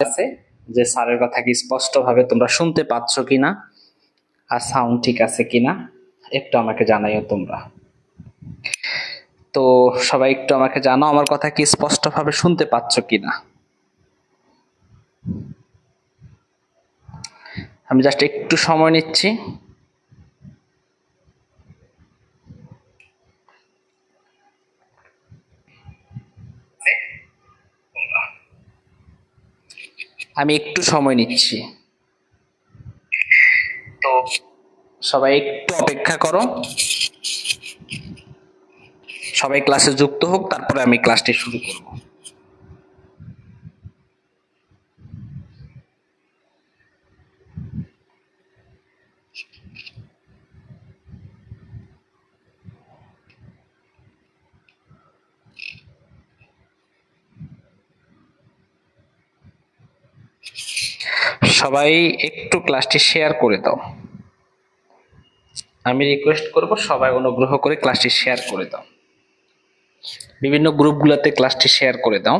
আছে যে স্যারের কথা কি স্পষ্টভাবে তোমরা শুনতে পাচ্ছ কিনা, আর সাউন্ড ঠিক আছে কিনা একটু আমাকে জানাইও তোমরা। তো সবাই একটু আমাকে জানাও আমার কথা কি স্পষ্টভাবে শুনতে পাচ্ছ কিনা। আমি জাস্ট একটু সময় নিচ্ছি। আমি একটু সময় নিচ্ছি, তো সবাই একটু অপেক্ষা করো। সবাই ক্লাসে যুক্ত হোক, তারপরে আমি ক্লাসটি শুরু করব। সবাই একটু ক্লাসটি শেয়ার করে দাও। আমি রিকোয়েস্ট করব সবাই অনুগ্রহ করে ক্লাসটি শেয়ার করে দাও, বিভিন্ন গ্রুপগুলোতে ক্লাসটি শেয়ার করে দাও।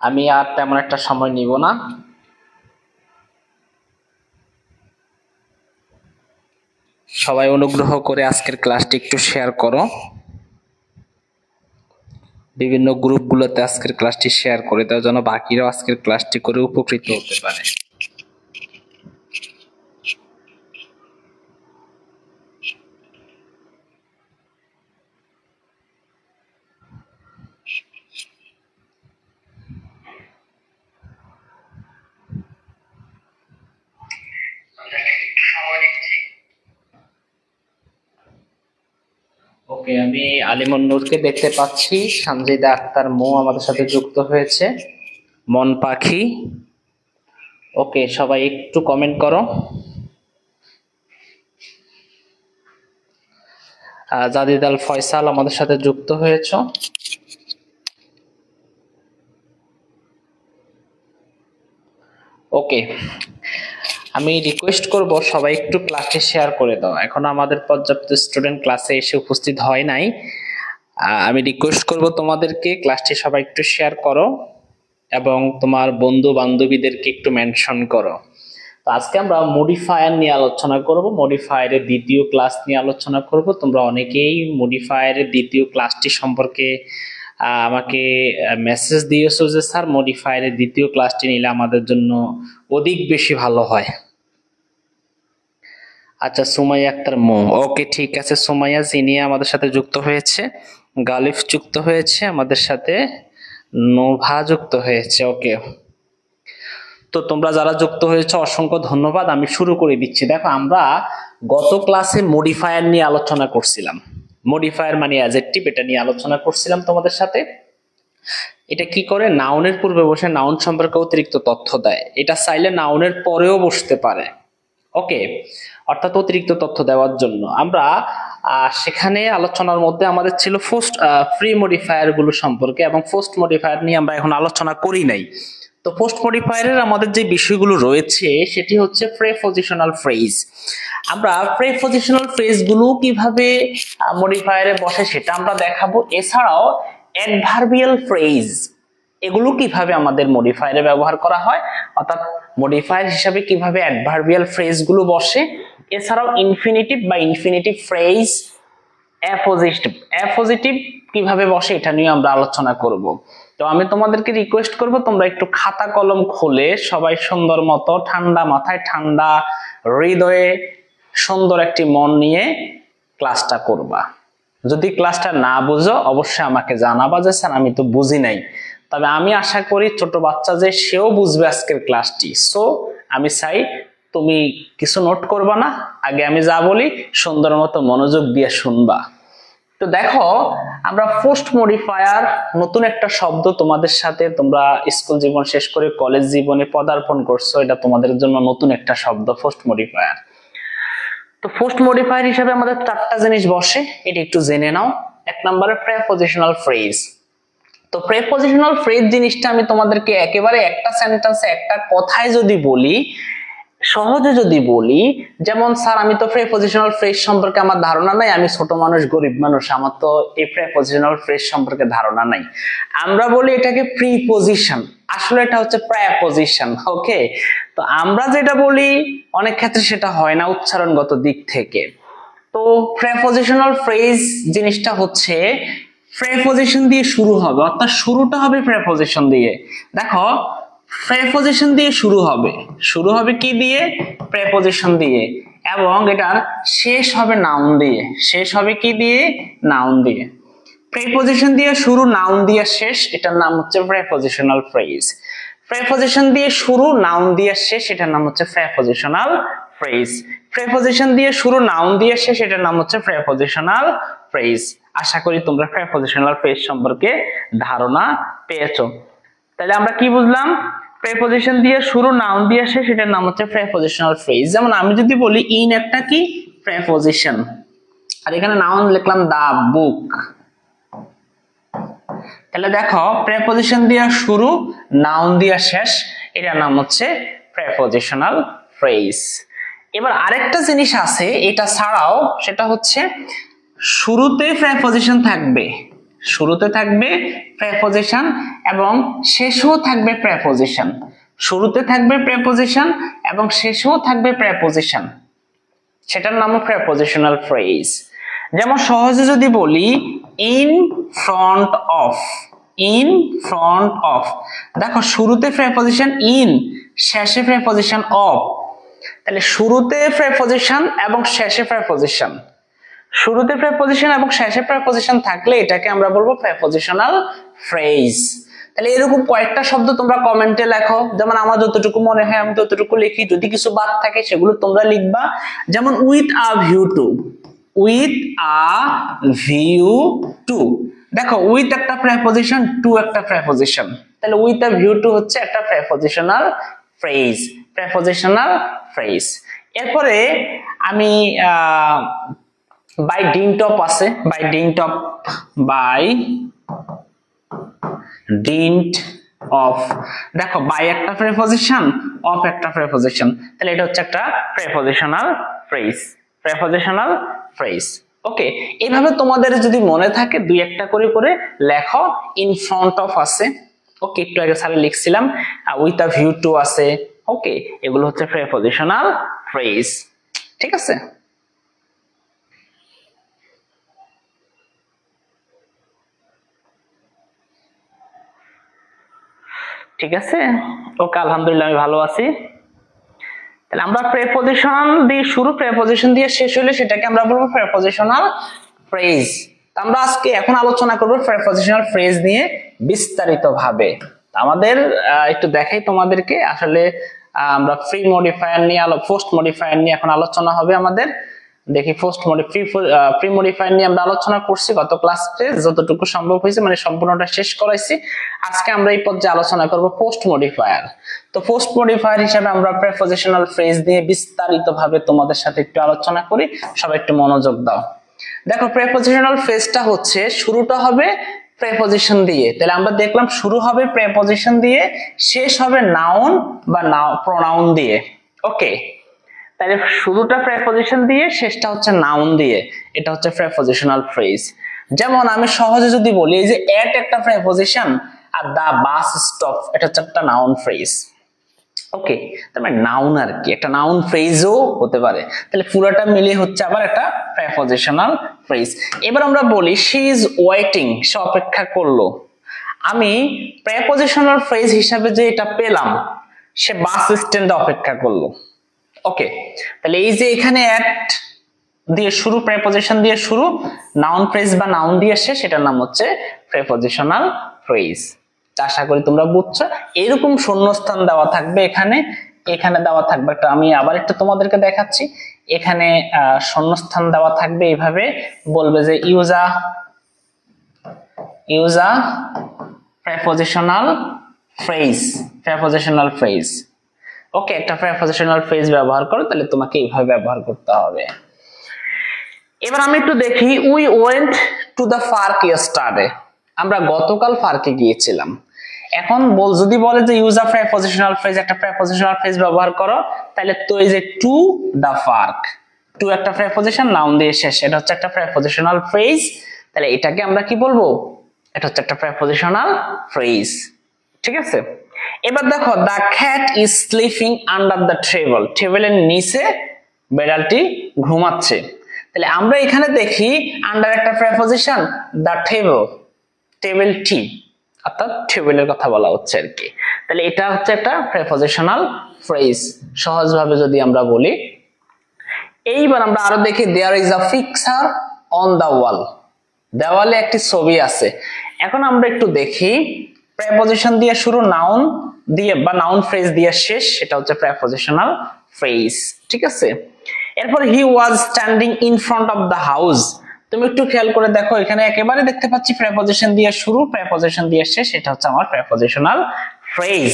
আমি আর তেমন একটা সময় নিব না। সবাই অনুগ্রহ করে আজকের ক্লাসটি একটু শেয়ার করো, বিভিন্ন গ্রুপগুলোতে আজকের ক্লাসটি শেয়ার করে দাও যেন বাকিরাও আজকের ক্লাসটি করে উপকৃত হতে পারে। ওকে, আমি আলিমুন নূরকে দেখতে পাচ্ছি, সানজিদা আক্তার মো আমাদের সাথে যুক্ত হয়েছে, মন পাখি। ওকে, সবাই একটু কমেন্ট করো। জাদিদ আল ফয়সাল আমাদের সাথে যুক্ত হয়েছে। ওকে, আমি রিকোয়েস্ট করব সবাই একটু ক্লাসটি শেয়ার করে দাও। এখন আমাদের পর্যাপ্ত স্টুডেন্ট ক্লাসে এসে উপস্থিত হয় নাই। আমি রিকোয়েস্ট করব তোমাদেরকে ক্লাসটি সবাই একটু শেয়ার করো এবং তোমার বন্ধু বান্ধবীদেরকে একটু মেনশন করো। তো আজকে আমরা মডিফায়ার নিয়ে আলোচনা করব, মডিফায়ারের দ্বিতীয় ক্লাস নিয়ে আলোচনা করব। তোমরা অনেকেই মডিফায়ারের দ্বিতীয় ক্লাসটি সম্পর্কে আমাকে মেসেজ দিয়েছো যে স্যার মডিফায়ারের দ্বিতীয় ক্লাসটি নিলে আমাদের জন্য অধিক বেশি ভালো হয়। আচ্ছা, সুমাইয়া আক্তার মো, ওকে ঠিক আছে। সুমাইয়া জিনিয়া আমাদের সাথে যুক্ত হয়েছে, গালিফ যুক্ত হয়েছে আমাদের সাথে, নোভা যুক্ত হয়েছে। ওকে, তো তোমরা যারা যুক্ত হয়েছে অসংখ্য ধন্যবাদ। আমি শুরু করে দিচ্ছি। দেখো, আমরা গত ক্লাসে মডিফায়ার নিয়ে আলোচনা করছিলাম, মডিফায়ার মানে অ্যাডজেক্টিভ, এটা নিয়ে আলোচনা করছিলাম তোমাদের সাথে। এটা কি করে, নাউনের পূর্বে বসে নাউন সম্পর্কে অতিরিক্ত তথ্য দেয়। এটা চাইলে নাউনের পরেও বসতে পারে। ওকে, অর্থাৎ অতিরিক্ত তথ্য দেওয়ার জন্য আমরা সেখানে আলোচনার মধ্যে আমাদের ছিল ফার্স্ট ফ্রি মডিফায়ার গুলো সম্পর্কে, এবং পোস্ট মডিফায়ার নিয়ে আমরা এখন আলোচনা করি নাই। তো পোস্ট মডিফায়ারের আমাদের যে বিষয়গুলো রয়েছে সেটি হচ্ছে প্রেপজিশনাল ফ্রেজ। আমরা প্রেপজিশনাল ফ্রেজ গুলো কিভাবে মডিফায়ারে বসে সেটা আমরা দেখাবো। এছাড়াও অ্যাডভার্বিয়াল ফ্রেজ, এগুলো কিভাবে আমাদের মডিফায়ারে ব্যবহার করা হয়, অর্থাৎ মডিফায়ার হিসাবে কিভাবে অ্যাডভার্বিয়াল ফ্রেজ গুলো বসে। এছাড়াও ইনফিনিটিভ বা ইনফিনিটিভ ফ্রেজ, অ্যাপোজিটিভ কিভাবে বসে এটা নিয়ে আমরা আলোচনা করব। তো আমি তোমাদেরকে রিকোয়েস্ট করব তোমরা একটু খাতা কলম খুলে সবাই সুন্দর মতো ঠান্ডা মাথায় ঠান্ডা হৃদয়ে সুন্দর একটি মন নিয়ে ক্লাসটা করবা। যদি ক্লাসটা না বুঝো অবশ্যই আমাকে জানাবা যে স্যার আমি তো বুঝি নাই। তবে আমি আশা করি ছোট বাচ্চা যে সেও বুঝবে আজকের ক্লাসটি। সো আমি চাই তুমি কিছু নোট করবা না, আগে আমি যা বলি সুন্দর মতো মনোযোগ দিয়ে শুনবা। তো দেখো, আমরা পোস্ট মডিফায়ার নতুন একটা শব্দ তোমাদের সাথে, তোমরা স্কুল জীবন শেষ করে কলেজ জীবনে পদার্পণ করছো, এটা তোমাদের জন্য নতুন একটা শব্দ পোস্ট মডিফায়ার। তো পোস্ট মডিফায়ার হিসেবে আমাদের চারটা জিনিস বসে, এটা একটু জেনে নাও। এক নম্বরে প্রেপোজিশনাল ফ্রেজ। তো প্রেপোজিশনাল ফ্রেজ জিনিসটা আমি তোমাদেরকে একেবারে একটা সেন্টেন্সে একটা কথায় যদি বলি, সহজে যদি বলি, যেমন স্যার আমি তো প্রেপোজিশনাল ফ্রেজ সম্পর্কে আমার ধারণা নাই, আমি ছোট মানুষ, গরিব মানুষ, আমার তো এই প্রেপোজিশনাল ফ্রেজ সম্পর্কে ধারণা নাই, আমরা বলি এটাকে প্রিপোজিশন, আসলে এটা হচ্ছে প্রেপোজিশন। ওকে, তো আমরা যেটা বলি অনেক ক্ষেত্রে সেটা হয় না উচ্চারণগত দিক থেকে। তো প্রেপোজিশনাল ফ্রেজ জিনিসটা হচ্ছে প্রেপোজিশন দিয়ে শুরু হবে, অর্থাৎ শুরুটা হবে প্রেপোজিশন দিয়ে। দেখো প্রেপোজিশন দিয়ে শুরু হবে কি দিয়ে? প্রেপোজিশন দিয়ে, এবং এটার শেষ হবে নাউন দিয়ে। শেষ হবে কি দিয়ে? নাউন দিয়ে। প্রেপোজিশন দিয়ে শুরু, নাউন দিয়ে শেষ, এটার নাম হচ্ছে প্রেপোজিশনাল ফ্রেজ। প্রেপোজিশন দিয়ে শুরু, নাউন দিয়ে শেষ, এটার নাম হচ্ছে প্রেপোজিশনাল ফ্রেজ। প্রেপোজিশন দিয়ে শুরু, নাউন দিয়ে শেষ, এটার নাম হচ্ছে প্রেপোজিশনাল ফ্রেজ। আশা করি তোমরা প্রেপোজিশনাল ফ্রেজ সম্পর্কে ধারণা পেয়েছো। তাহলে আমরা কি বুঝলাম? প্রেপোজিশন দিয়ে শুরু, নাউন দিয়ে শেষ, এটার নাম হচ্ছে প্রেপোজিশনাল ফ্রেজ। যেমন আমি যদি বলি ইন একটা কি? প্রেপোজিশন। আর এখানে নাউন লিখলাম দা বুক। তাহলে দেখো প্রেপোজিশন দিয়ে শুরু, নাউন দিয়ে শেষ, এটার নাম হচ্ছে প্রেপোজিশনাল ফ্রেজ। এবার আরেকটা জিনিস আছে এটা ছাড়াও, সেটা হচ্ছে শুরুতে প্রেপোজিশন থাকবে, শুরুতে থাকবে প্রেপোজিশন এবং শেষেও থাকবে প্রেপোজিশন। শুরুতে থাকবে প্রেপোজিশন এবং শেষেও থাকবে প্রেপোজিশন, সেটার নাম প্রেপোজিশনাল ফ্রেজ। যেমন সহজে যদি বলি in front of, in front of, দেখো শুরুতে প্রেপোজিশন ইন, শেষে প্রেপোজিশন অফ। তাহলে শুরুতে প্রেপোজিশন এবং শেষে প্রেপোজিশন, শুরুতে প্রেপোজিশন এবং শেষে প্রেপোজিশন থাকলে এটাকে আমরা বলবো প্রেপোজিশনাল ফ্রেজ। তাহলে এরকম কয়েকটা শব্দ তোমরা কমেন্টে লেখো, যেমন আমার যতটুকু মনে হয় আমি ততটুকু লিখি, যদি কিছু বাদ থাকে সেগুলো তোমরা লিখবা। যেমন with a view to, with a view to, দেখো উইথ একটা প্রেপোজিশন, টু একটা প্রেপোজিশন, তাহলে উইথ আ ভিউ টু হচ্ছে একটা প্রেপোজিশনাল ফ্রেজ, প্রেপোজিশনাল ফ্রেজ। এরপরে আমি বাই ডিন্ট অফ আছে, by dint of, by dint of, দেখো বাই একটা প্রেপোজিশন, অফ একটা প্রেপোজিশন, তাহলে এটা হচ্ছে একটা prepositional phrase, prepositional phrase. Okay, এইভাবে তোমাদের যদি মনে থাকে দুই একটা করে করে লেখো। ইন ফ্রন্ট অফ আছে, ওকে, একটু আগে স্যারে লিখছিলাম। উইথ আ ভিউ টু আছে, ওকে, এগুলো হচ্ছে প্রেপোজিশনাল ফ্রেজ। ঠিক আছে? ঠিক আছে, ওকে, আলহামদুলিল্লাহ আমি ভালো আছি। তাহলে আমরা প্রেপোজিশন দিয়ে শুরু, প্রেপোজিশন দিয়ে শেষ হলে সেটাকে আমরা বলবো প্রেপোজিশনাল ফ্রেজ। আমরা আজকে এখন আলোচনা করব প্রেপোজিশনাল ফ্রেজ নিয়ে বিস্তারিতভাবে। আমাদের একটু দেখাই তোমাদেরকে, আসলে আমরা প্রি মডিফায়ার নিয়ে পোস্ট মডিফায়ার নিয়ে এখন আলোচনা হবে আমাদের। দেখি পোস্ট প্রি মডিফায়ার নিয়ে আমরা আলোচনা করছি গত ক্লাসে, যতটুকু সম্ভব হয়েছে মানে সম্পূর্ণটা শেষ করাইছি। আজকে আমরা এই পর্যায়ে আলোচনা করব পোস্ট মডিফায়ার। তো পোস্ট মডিফায়ার হিসেবে আমরা প্রেপোজিশনাল ফ্রেজ নিয়ে বিস্তারিতভাবে তোমাদের সাথে একটু আলোচনা করি, সবাই একটু মনোযোগ দাও। দেখো প্রেপোজিশনাল ফ্রেজটা হচ্ছে শুরুটা হবে প্রেপোজিশন দিয়ে, তাহলে আমরা দেখলাম শুরু হবে প্রেপোজিশন দিয়ে, শেষ হবে নাউন বা প্রোনাউন দিয়ে। ওকে, তাহলে শুরুটা প্রেপোজিশন দিয়ে, শেষটা হচ্ছে নাউন দিয়ে, এটা হচ্ছে প্রেপোজিশনাল ফ্রেজ। যেমন আমি সহজে যদি বলি এই যে এট একটা প্রেপোজিশন আর দা বাস স্টপ, এটা হচ্ছে একটা নাউন ফ্রেজ। ওকে, তার মানে নাউন আর কি, একটা নাউন ফ্রেজও হতে পারে, তাহলে পুরোটা মিলিয়ে হচ্ছে আবার একটা প্রেপোজিশনাল ফ্রেজ। এবার আমরা বলি শি ইজ ওয়েটিং, সে অপেক্ষা করলো। আমি প্রেপোজিশনাল ফ্রেজ হিসাবে যে এটা পেলাম, সে বাস স্ট্যান্ডে অপেক্ষা করলো। ওকে, তাহলে এই যে এখানে এট দিয়ে শুরু, প্রেপোজিশন দিয়ে শুরু, নাউন ফ্রেজ বা নাউন দিয়ে শেষ, সেটার নাম হচ্ছে প্রেপোজিশনাল ফ্রেজ। আশা করি তোমরা বুঝছো। এরকম শূন্যস্থান দেওয়া থাকবে এখানে, এখানে দেওয়া থাকবে একটা, আমি আবার একটু তোমাদেরকে দেখাচ্ছি। এখানে শূন্যস্থান দেওয়া থাকবে, এইভাবে বলবে যে use a prepositional phrase, prepositional phrase. Okay, একটা প্রেপোজিশনাল ফ্রেজ ব্যবহার করো, তাহলে তোমাকে এইভাবে ব্যবহার করতে হবে। এবার আমি একটু দেখি we went to the park yesterday, আমরা গতকাল পার্কে গিয়েছিলাম। এখন যদি বলে যে ইউজ আ প্রিপজিশনাল ফ্রেজ, একটা প্রিপজিশনাল ফ্রেজ ব্যবহার করো, তাহলে তো এই যে টু দ্য পার্ক, টু একটা প্রিপজিশন, নাউন দিয়ে শেষ, এটা হচ্ছে একটা প্রিপজিশনাল ফ্রেজ। তাহলে এটাকে আমরা কি বলবো? এটা হচ্ছে একটা প্রিপজিশনাল ফ্রেজ। ঠিক আছে, এবার দেখো the cat is sleeping under the table, টেবিলের নিচে বেড়ালটি ঘুমাচ্ছে। তাহলে আমরা এখানে দেখি আন্ডার একটা প্রিপজিশন, দ্য টেবল, টেবিলটি, অর্থাৎ টেবিলের কথা বলা হচ্ছে আর কি। তাহলে এটা হচ্ছে একটা প্রিপজিশনাল ফ্রেজ সহজভাবে যদি আমরা বলি। এইবার আমরা আরো দেখি there is a picture on the wall, দেওয়ালে একটি ছবি আছে। এখন আমরা একটু দেখি প্রিপজিশন দিয়ে শুরু, নাউন দিয়ে বা নাউন ফ্রেজ দিয়ে শেষ, এটা হচ্ছে প্রিপজিশনাল ফ্রেজ। ঠিক আছে, এরপর he was standing in front of the house, তুমি একটু খেয়াল করে দেখো এখানে একেবারে দেখতে পাচ্ছি প্রিপজিশন দিয়ে শুরু, প্রিপজিশন দিয়ে শেষ, এটা হচ্ছে আমার প্রিপজিশনাল ফ্রেজ।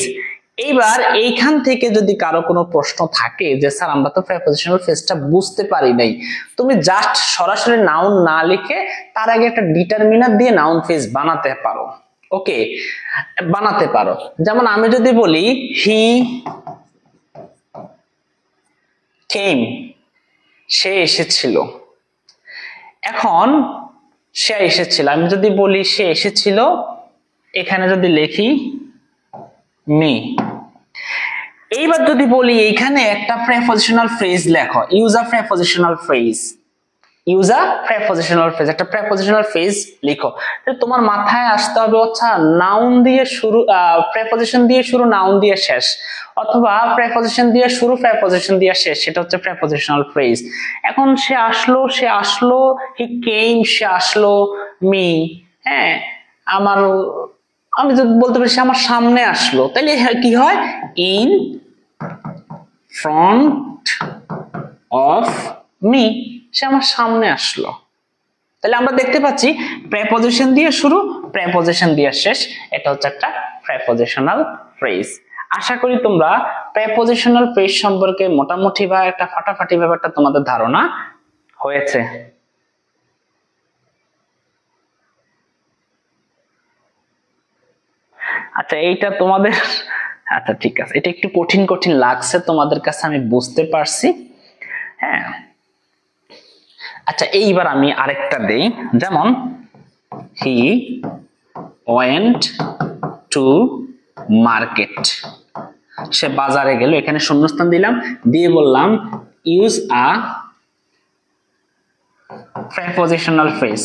এইবার এইখান থেকে যদি কারো কোনো প্রশ্ন থাকে যে স্যার আমরা তো প্রিপজিশনাল ফ্রেজটা বুঝতে পারি নাই, তুমি জাস্ট সরাসরি নাউন না লিখে তার আগে একটা ডিটারমিনার দিয়ে নাউন ফ্রেজ বানাতে পারো। ওকে, বানাতে পারো। যেমন আমি যদি বলি হি কেম, সে এসেছিল। এখন সে এসেছিল, আমি যদি বলি সে এসেছিল, এখানে যদি লিখি মি। এইবার যদি বলি এইখানে একটা প্রিপজিশনাল ফ্রেজ লেখো, use a prepositional phrase, use a prepositional phrase, একটা প্রিপজিশনাল ফ্রেজ লিখো। তোমার মাথায় আসতে হবে আচ্ছা নাউন দিয়ে শুরু, প্রিপজিশন দিয়ে শুরু, নাউন দিয়ে শেষ, অথবা প্রিপজিশন দিয়ে শুরু, প্রিপজিশন দিয়ে শেষ, সেটা হচ্ছে প্রিপজিশনাল ফ্রেজ। এখন সে আসলো, সে আসলো, হি কেম, সে আসলো, মি, হ্যাঁ আমার, আমি যদি বলতে পারি সে আমার সামনে আসলো, তাহলে কি হয়? ইন ফ্রন্ট অফ মি, সে আমার সামনে আসলো। তাহলে আমরা দেখতে পাচ্ছি প্রিপজিশন দিয়ে শুরু, প্রিপজিশন দিয়ে শেষ, এটা হচ্ছে একটা প্রিপজিশনাল ফ্রেজ। আশা করি তোমরা প্রিপজিশনাল ফ্রেজ সম্পর্কে মোটামুটি বা একটা ফাটাফাটি ব্যাপারটা তোমাদের ধারণা হয়েছে। আচ্ছা এইটা তোমাদের, আচ্ছা ঠিক আছে, এটা একটু কঠিন কঠিন লাগছে তোমাদের কাছে, আমি বুঝতে পারছি। হ্যাঁ, আচ্ছা এইবার আমি আরেকটা দেই, যেমন হি ওয়েন্ট টু মার্কেট, সে বাজারে গেল, এখানে শূন্যস্থান দিলাম, দিয়ে বললাম use a prepositional phrase,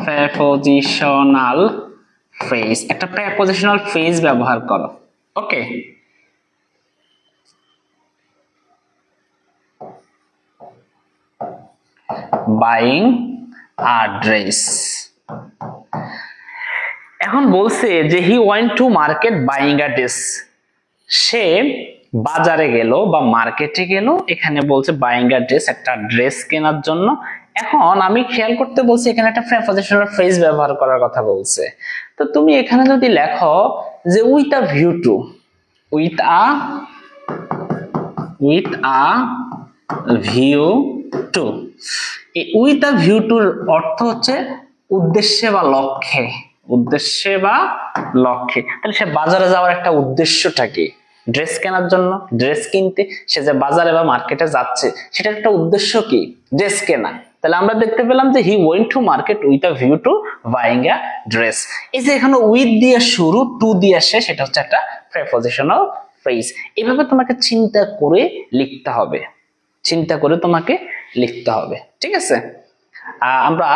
prepositional phrase, একটা প্রিপজিশনাল ফ্রেজ ব্যবহার করো। ওকে, বাইং আ ড্রেস, এখন বলছে যে he went to market buying a dress, সে বাজারে গেল বা মার্কেটে গেল, এখানে বলছে বাইং আ ড্রেস, একটা ড্রেস কেনার জন্য। এখন আমি খেয়াল করতে বলছি এখানে একটা প্রিপজিশনাল ফ্রেজ ব্যবহার করার কথা বলছে, তো তুমি এখানে যদি লেখো যে with a view to, with a view two, এই উইথ আ ভিউ টুর অর্থ হচ্ছে উদ্দেশ্যে বা লক্ষ্যে, উদ্দেশ্যে বা লক্ষ্যে। তাহলে সে বাজারে যাওয়ার একটা উদ্দেশ্যটা কি? ড্রেস কেনার জন্য, ড্রেস কিনতে সে যে বাজারে বা মার্কেটে যাচ্ছে, সেটার একটা উদ্দেশ্য কি? ড্রেস কেনা। তাহলে আমরা দেখতে পেলাম যে he went to market with a view two buying a dress. এই যে এখানে উইথ দিয়ে শুরু, টু দিয়ে শেষ, এটা হচ্ছে একটা প্রিপজিশনাল ফ্রেজ। এইভাবে তোমাকে চিন্তা করে লিখতে হবে, চিন্তা করে তোমাকে লিখতে হবে। ঠিক আছে, আমরা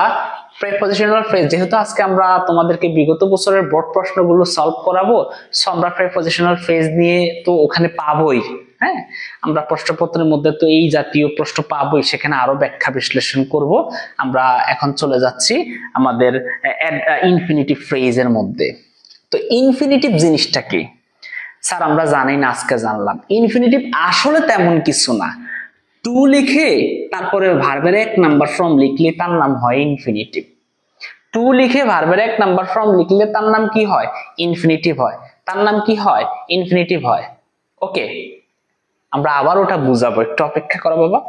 প্রিপজিশনাল ফ্রেজ, যেহেতু আজকে আমরা তোমাদেরকে বিগত বছরের বোর্ড প্রশ্নগুলো সলভ করাবো, সো আমরা প্রিপজিশনাল ফ্রেজ নিয়ে তো ওখানে পাবোই। হ্যাঁ, আমরা প্রশ্নপত্রের মধ্যে তো এই জাতীয় প্রশ্ন পাবোই, সেখানে আরো ব্যাখ্যা বিশ্লেষণ করব। আমরা এখন চলে যাচ্ছি আমাদের ইনফিনিটিভ ফ্রেজের মধ্যে। তো ইনফিনিটিভ জিনিসটা কি স্যার? আমরা জানি না, আজকে জানলাম। ইনফিনিটিভ আসলে তেমন কিছু না, টু লিখে তারপরে ভার্বের এক নাম্বার ফর্ম লিখলে তার নাম হয় ইনফিনিটিভ। টু লিখে ভার্বের এক নাম্বার ফর্ম লিখলে তার নাম কি হয়? ইনফিনিটিভ হয়। তার নাম কি হয়? ইনফিনিটিভ হয়। ওকে, আমরা আবার ওটা বুঝাবো, একটু অপেক্ষা করো বাবা।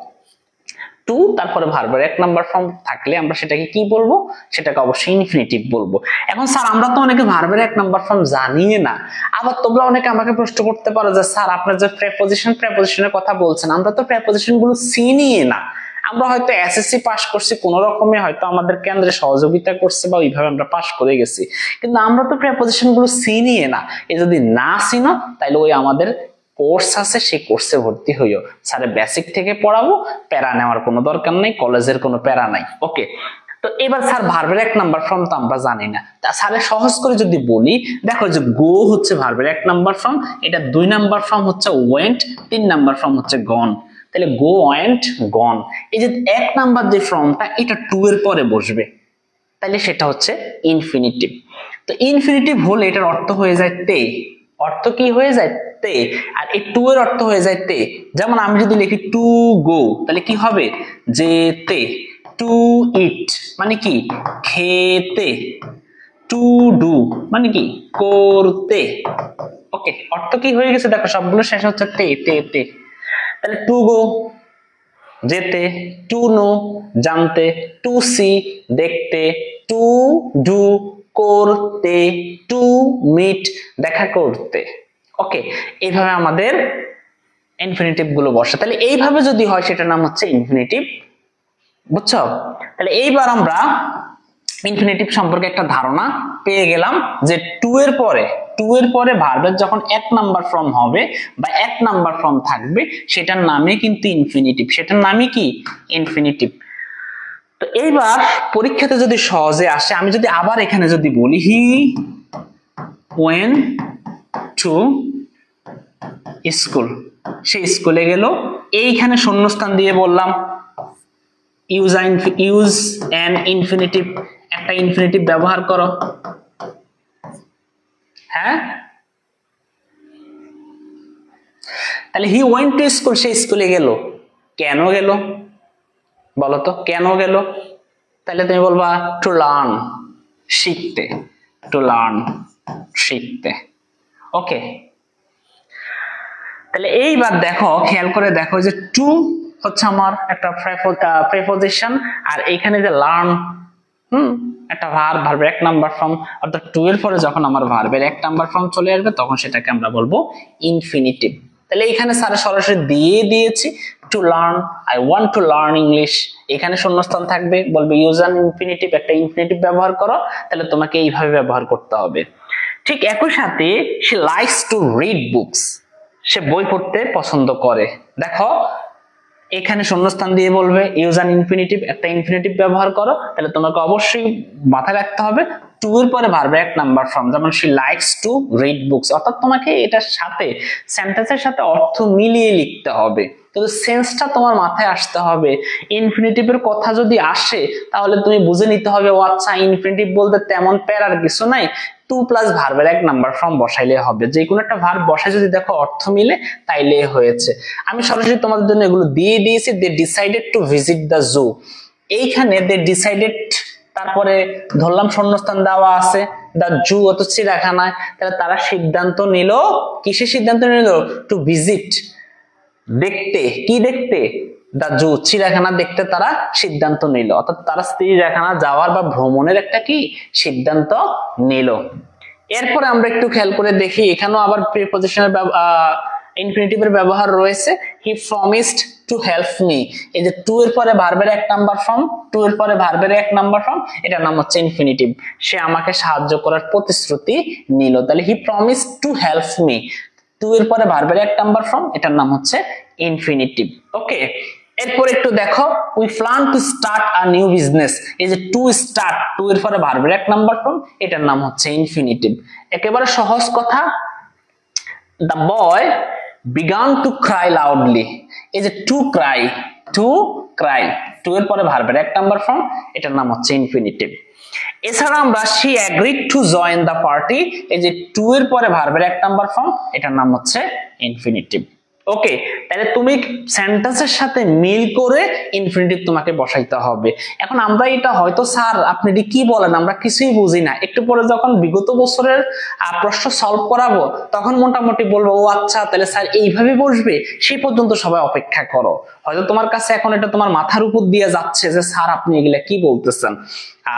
টু তারপরে ভার্বের এক নাম্বার ফর্ম থাকলে আমরা সেটাকে কি বলবো, সেটাকে অবশ্যই ইনফিনিটিভ বলবো। এখন স্যার আমরা তো অনেকে ভার্বের এক নাম্বার ফর্ম জানি না, আবার তোমরা অনেকে আমাকে প্রশ্ন করতে পারো যে স্যার আপনার যে প্রেপোজিশনের কথা বলছেন, আমরা তো প্রেপোজিশন গুলো চিনি না, আমরা হয়তো এসএসসি পাস করছি, কোন রকমে হয়তো আমাদের কেন্দ্রে সহযোগিতা করছে বা ওইভাবে আমরা পাস করে গেছি, কিন্তু আমরা তো প্রেপোজিশন গুলো চিনি না। এই যদি না চিনো তাহলে ওই আমাদের কোর্স আছে, সেই কোর্সে ভর্তি হইও, স্যারে বেসিক থেকে পড়াবো, প্যারা নেওয়ার কোনো দরকার নেই, কলেজের কোনো প্যারা নাই। ওকে, তো এবার স্যার ভার্বের এক নাম্বার ফর্ম তো আমরা জানি না, তা স্যারে সহজ করে যদি বলি, দেখো যে গো হচ্ছে ভার্বের এক নাম্বার ফর্ম, এটা 2 নাম্বার ফর্ম হচ্ছে ওয়েন্ট, 3 নাম্বার ফর্ম হচ্ছে গন। তাহলে গো ওয়েন্ট গন, এই যে এক নাম্বার যে ফর্মটা এটা টু এর পরে বসবে, তাহলে সেটা হচ্ছে ইনফিনিটিভ। তো ইনফিনিটিভ হলে এটার অর্থ হয়ে যায় তে, অর্থ কি হয়ে যায় তে, আর এই টু এর অর্থ হয়ে যায় তে। যেমন আমি যদি লিখি টু গো, তাহলে কি হবে যেতে, টু ইট মানে কি খেতে, টু ডু মানে কি করতে। ওকে, অর্থ কি হয়ে গেছে দেখো, সবগুলো শেষ হচ্ছে তে তে তে। তাহলে টু গো যেতে, টু নো জানতে, টু সি দেখতে, টু ডু করতে, টু মিট দেখা করতে। ওকে, এইভাবে আমাদের ইনফিনিটিভ গুলো বসে। তাহলে এইভাবে যদি হয় সেটার নাম হচ্ছে ইনফিনিটিভ, বুঝছো? তাহলে এইবার আমরা ইনফিনিটিভ সম্পর্কে একটা ধারণা পেয়ে গেলাম যে টু এর পরে ভার্বের যখন এক নাম্বার ফর্ম হবে বা এক নাম্বার ফর্ম থাকবে সেটার নামে কিন্তু ইনফিনিটিভ, সেটার নামই কি ইনফিনিটিভ। তো এইবার পরীক্ষাতে যদি সহজে আসে, আমি যদি আবার এখানে যদি বলি হি ওয়েন্ট টু স্কুল, সে স্কুলে গেল, এইখানে শূন্যস্থান দিয়ে বললাম ইউজ অ্যান ইনফিনিটিভ, একটা ইনফিনিটিভ ব্যবহার করো। হ্যাঁ, তাহলে হি ওয়েন্ট টু স্কুল, সে স্কুলে গেল, কেন গেল বলো তো, কেন গেল? তাহলে তুমি বলবা টু লার্ন শিখতে, টু লার্ন শিখতে। ওকে, তাহলে এইবার দেখো, খেয়াল করে দেখো যে টু হচ্ছে আমার একটা প্রেপোজিশন, আর এইখানে যে লার্ন একটা ভার্বের এক নাম্বার ফর্ম, অর্থাৎ টু এর পরে যখন আমার ভার্বের এক নাম্বার ফর্ম চলে আসবে তখন সেটাকে আমরা বলবো ইনফিনিটিভ। তাহলে এখানে স্যার সরাসরি দিয়ে দিয়েছি to learn, I want to learn English, এখানে শূন্যস্থান থাকবে, বলবে ইউজ অ্যান ইনফিনিটিভ, একটা ইনফিনিটিভ ব্যবহার করো, তাহলে তোমাকে এইভাবে ব্যবহার করতে হবে। ঠিক একই সাথে she likes to read books, সে বই পড়তে পছন্দ করে, দেখো এখানে শূন্যস্থান দিয়ে বলবে ইউজ অ্যান ইনফিনিটিভ, একটা ইনফিনিটিভ ব্যবহার করো, তাহলে তোমাকে অবশ্যই মাথায় রাখতে হবে টু এর পরে ভার্বের এক নাম্বার ফর্ম, যেমন she likes to read books, অর্থাৎ তোমাকে এটার সাথে সেন্টেন্সের সাথে অর্থ মিলিয়ে লিখতে হবে, কিন্তু সেন্সটা তোমার মাথায় আসতে হবে। ইনফিনিটিভের কথা যদি আসে তাহলে তুমি বুঝে নিতে হবে ও আচ্ছা ইনফিনিটিভ বলতে তেমন প্যারার কিছু নাই, টু প্লাস ভার্বের এক নাম্বার ফর্ম বসাইলে হবে, যে কোনো একটা ভার্ব বসাই যদি দেখো অর্থ মিলে তাইলে হয়েছে। আমি সরাসরি তোমাদের জন্য এগুলো দিয়ে দিয়েছি। They decided to visit the zoo, এইখানে দে ডিসাইডেড, তারপরে ধরলাম শূন্যস্থান দেওয়া আছে, দ্য জু অত চিড়িয়াখানায়, তাহলে তারা সিদ্ধান্ত নিল, কিসের সিদ্ধান্ত নিল? টু ভিজিট, দেখতে, কি দেখতে? দা জু, চিড়িয়াখানা দেখতে তারা সিদ্ধান্ত নিল, অর্থাৎ তারা চিড়িয়াখানা যাওয়ার বা ভ্রমণের একটা কি সিদ্ধান্ত নিল। এরপরে আমরা একটু খেয়াল করে দেখি, এখানেও আবার প্রিপজিশনের ইনফিনিটিভের ব্যবহার রয়েছে। হি প্রমিসড টু হেল্প মি, এই যে টু এর পরে ভার্বের এক নাম্বার ফর্ম, টু এর পরে ভার্বের এক নাম্বার ফর্ম, এটার নাম হচ্ছে ইনফিনিটিভ, সে আমাকে সাহায্য করার প্রতিশ্রুতি নিল, তাহলে he promised to help me, to এর পরে ভার্বের এক নাম্বার ফর্ম, এটার নাম হচ্ছে ইনফিনিটিভ। ওকে, এরপর একটু দেখো we plan to start a new business, এই যে টু স্টার্ট, টু এর পরে ভার্বের এক নাম্বার ফর্ম, এটার নাম হচ্ছে ইনফিনিটিভ। একেবারে সহজ কথা, the boy began to cry loudly, এই যে to cry, to cry, to এর পরে ভার্বের এক নাম্বার ফর্ম, এটার নাম হচ্ছে ইনফিনিটিভ। এছাড়া আমরা she agreed to join the party, এই যে টু এর পরে ভার্বের এক নাম্বার ফর্ম, এটার নাম হচ্ছে ইনফিনিটিভ। ওকে, তাহলে তুমি সেন্টেন্সের সাথে মিল করে ইনফিনিটিভ তোমাকে বসাইতে হবে। এখন আমরা এটা হয়তো স্যার আপনি কি বলেন আমরা কিছুই বুঝি না, একটু পরে যখন বিগত বছরের প্রশ্ন সলভ করাবো তখন মোটামুটি বলবো ও আচ্ছা তাহলে স্যার এইভাবে বসবে, সেই পর্যন্ত সবাই অপেক্ষা করো। হয়তো তোমার কাছে এখন এটা তোমার মাথার উপর দিয়ে যাচ্ছে যে স্যার আপনি এগুলা কি বলতেছেন।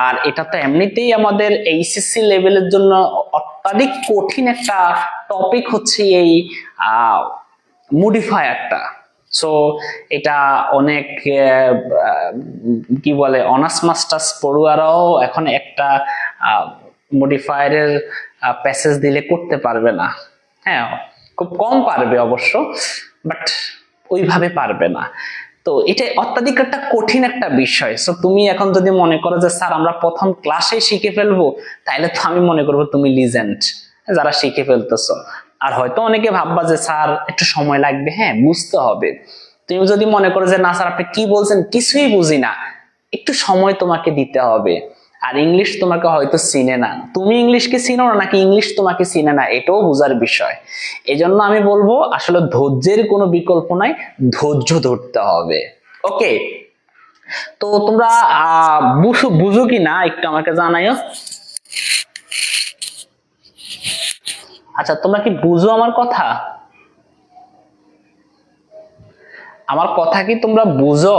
আর এটা তো এমনিতেই আমাদের এইচএসসি লেভেলের জন্য অত্যাধিক কঠিন একটা টপিক হচ্ছে এই মডিফায়ারটা। সো এটা অনেক কি বলে অনার্স মাস্টার্স পড়ুয়ারাও এখন একটা মডিফায়ারের প্যাসেজ দিলে করতে পারবে না। হ্যাঁ, খুব কম পারবে অবশ্য, বাট ওইভাবে পারবে না। তো এটা অত্যাধিক একটা কঠিন একটা বিষয়। সো তুমি এখন যদি মনে করো যে স্যার আমরা প্রথম ক্লাসে শিখে ফেলবো, তাহলে তো আমি মনে করবো তুমি লিজেন্ড যারা শিখে ফেলতেছো। আর হয়তো অনেকে ভাববা যে স্যার একটু সময় লাগবে, হ্যাঁ বুঝতে হবে। তুমি যদি মনে করো যে না স্যার আপনি কি বলছেন কিছুই বুঝি না, একটু সময় তোমাকে দিতে হবে। আর ইংলিশ তোমাকে হয়তো চিনে না, তুমি ইংলিশকে চিনো না নাকি ইংলিশ তোমাকে চিনে না, এটাও বোঝার বিষয়। এই জন্য আমি বলবো আসলে ধৈর্যের কোনো বিকল্প নাই, ধৈর্য ধরতে হবে। ওকে, তো তোমরা বুঝো কি না একটু আমাকে জানাইও। আচ্ছা তোমরা কি বুঝো আমার কথা? আমার কথা কি তোমরা বুঝো?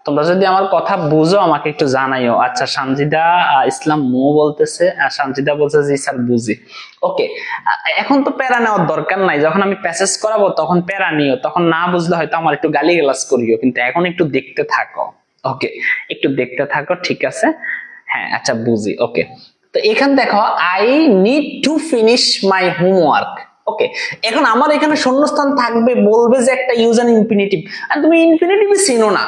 তোমরা যদি আমার কথা বুঝো আমাকে একটু জানাইও। আচ্ছা সানজিদা ইসলাম মো বলতেছে, সানজিদা বলছে জি স্যার বুঝি। ওকে, এখন তো প্যারা নেওয়ার দরকার নাই, যখন আমি প্যাসেজ করাবো তখন প্যারা নিও, তখন না বুঝলে হয়তো আমার একটু গালিগালাজ করিও, কিন্তু এখন একটু দেখতে থাকো। ওকে, একটু দেখতে থাকো, ঠিক আছে? হ্যাঁ আচ্ছা বুঝি। ওকে, তো এখানে দেখো I need to finish my homework. Okay, এখন আমার এখানে শূন্যস্থান থাকবে, বলবে যে একটা ইউজ অ্যান ইনফিনিটিভ, আর তুমি ইনফিনিটিভই চিনো না,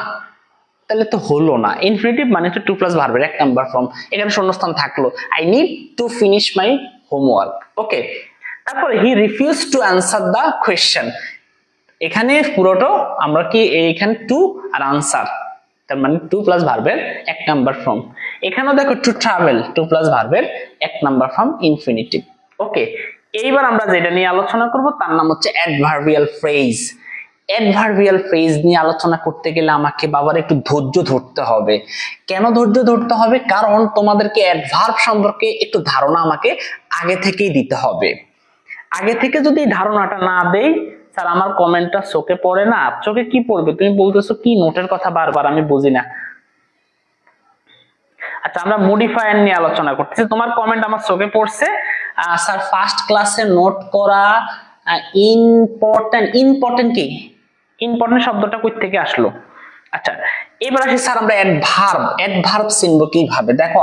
তাহলে তো হলো না। ইনফিনিটিভ মানে তো টু প্লাস ভার্বের এক নাম্বার ফর্ম, এখানে শূন্যস্থান থাকলো I need to finish my homework. Okay, তারপরে he refuse to answer the question, এখানে পুরোটা আমরা কি এইখানে টু আর আনসার, তার মানে টু প্লাস ভার্বের এক নাম্বার ফর্ম। এখানেও দেখো টু ট্রাভেল, টু প্লাস ভার্বের এক নাম্বার ফর্ম ইনফিনিটিভ। ওকে, এইবার আমরা যেটা নিয়ে আলোচনা করব তার নাম হচ্ছে অ্যাডভার্বিয়াল ফ্রেজ। অ্যাডভার্বিয়াল ফ্রেজ নিয়ে আলোচনা করতে গেলে আমাকে বাবার একটু ধৈর্য ধরতে হবে। কেন ধৈর্য ধরতে হবে? কারণ তোমাদেরকে অ্যাডভার্ব সম্পর্কে একটু ধারণা আমাকে আগে থেকেই দিতে হবে। আগে থেকে যদি ধারণাটা না দেই, স্যার আমার কমেন্টটা চোখে পড়ে না, চোখে কি পড়বে? তুমি বলতেছো কি নোটের কথা বারবার, আমি বুঝি না। আচ্ছা আমরা মডিফায়ার নিয়ে আলোচনা করতেছি, তোমার কমেন্ট আমার চোখে পড়ছে। স্যার ফার্স্ট ক্লাসে নোট করা ইম্পর্টেন্ট। ইম্পর্টেন্ট কি? ইম্পর্টেন্ট শব্দটা কই থেকে আসলো? আচ্ছা এবার আসি স্যার আমরা অ্যাডভার্ব। অ্যাডভার্ব চিনবো কিভাবে? দেখো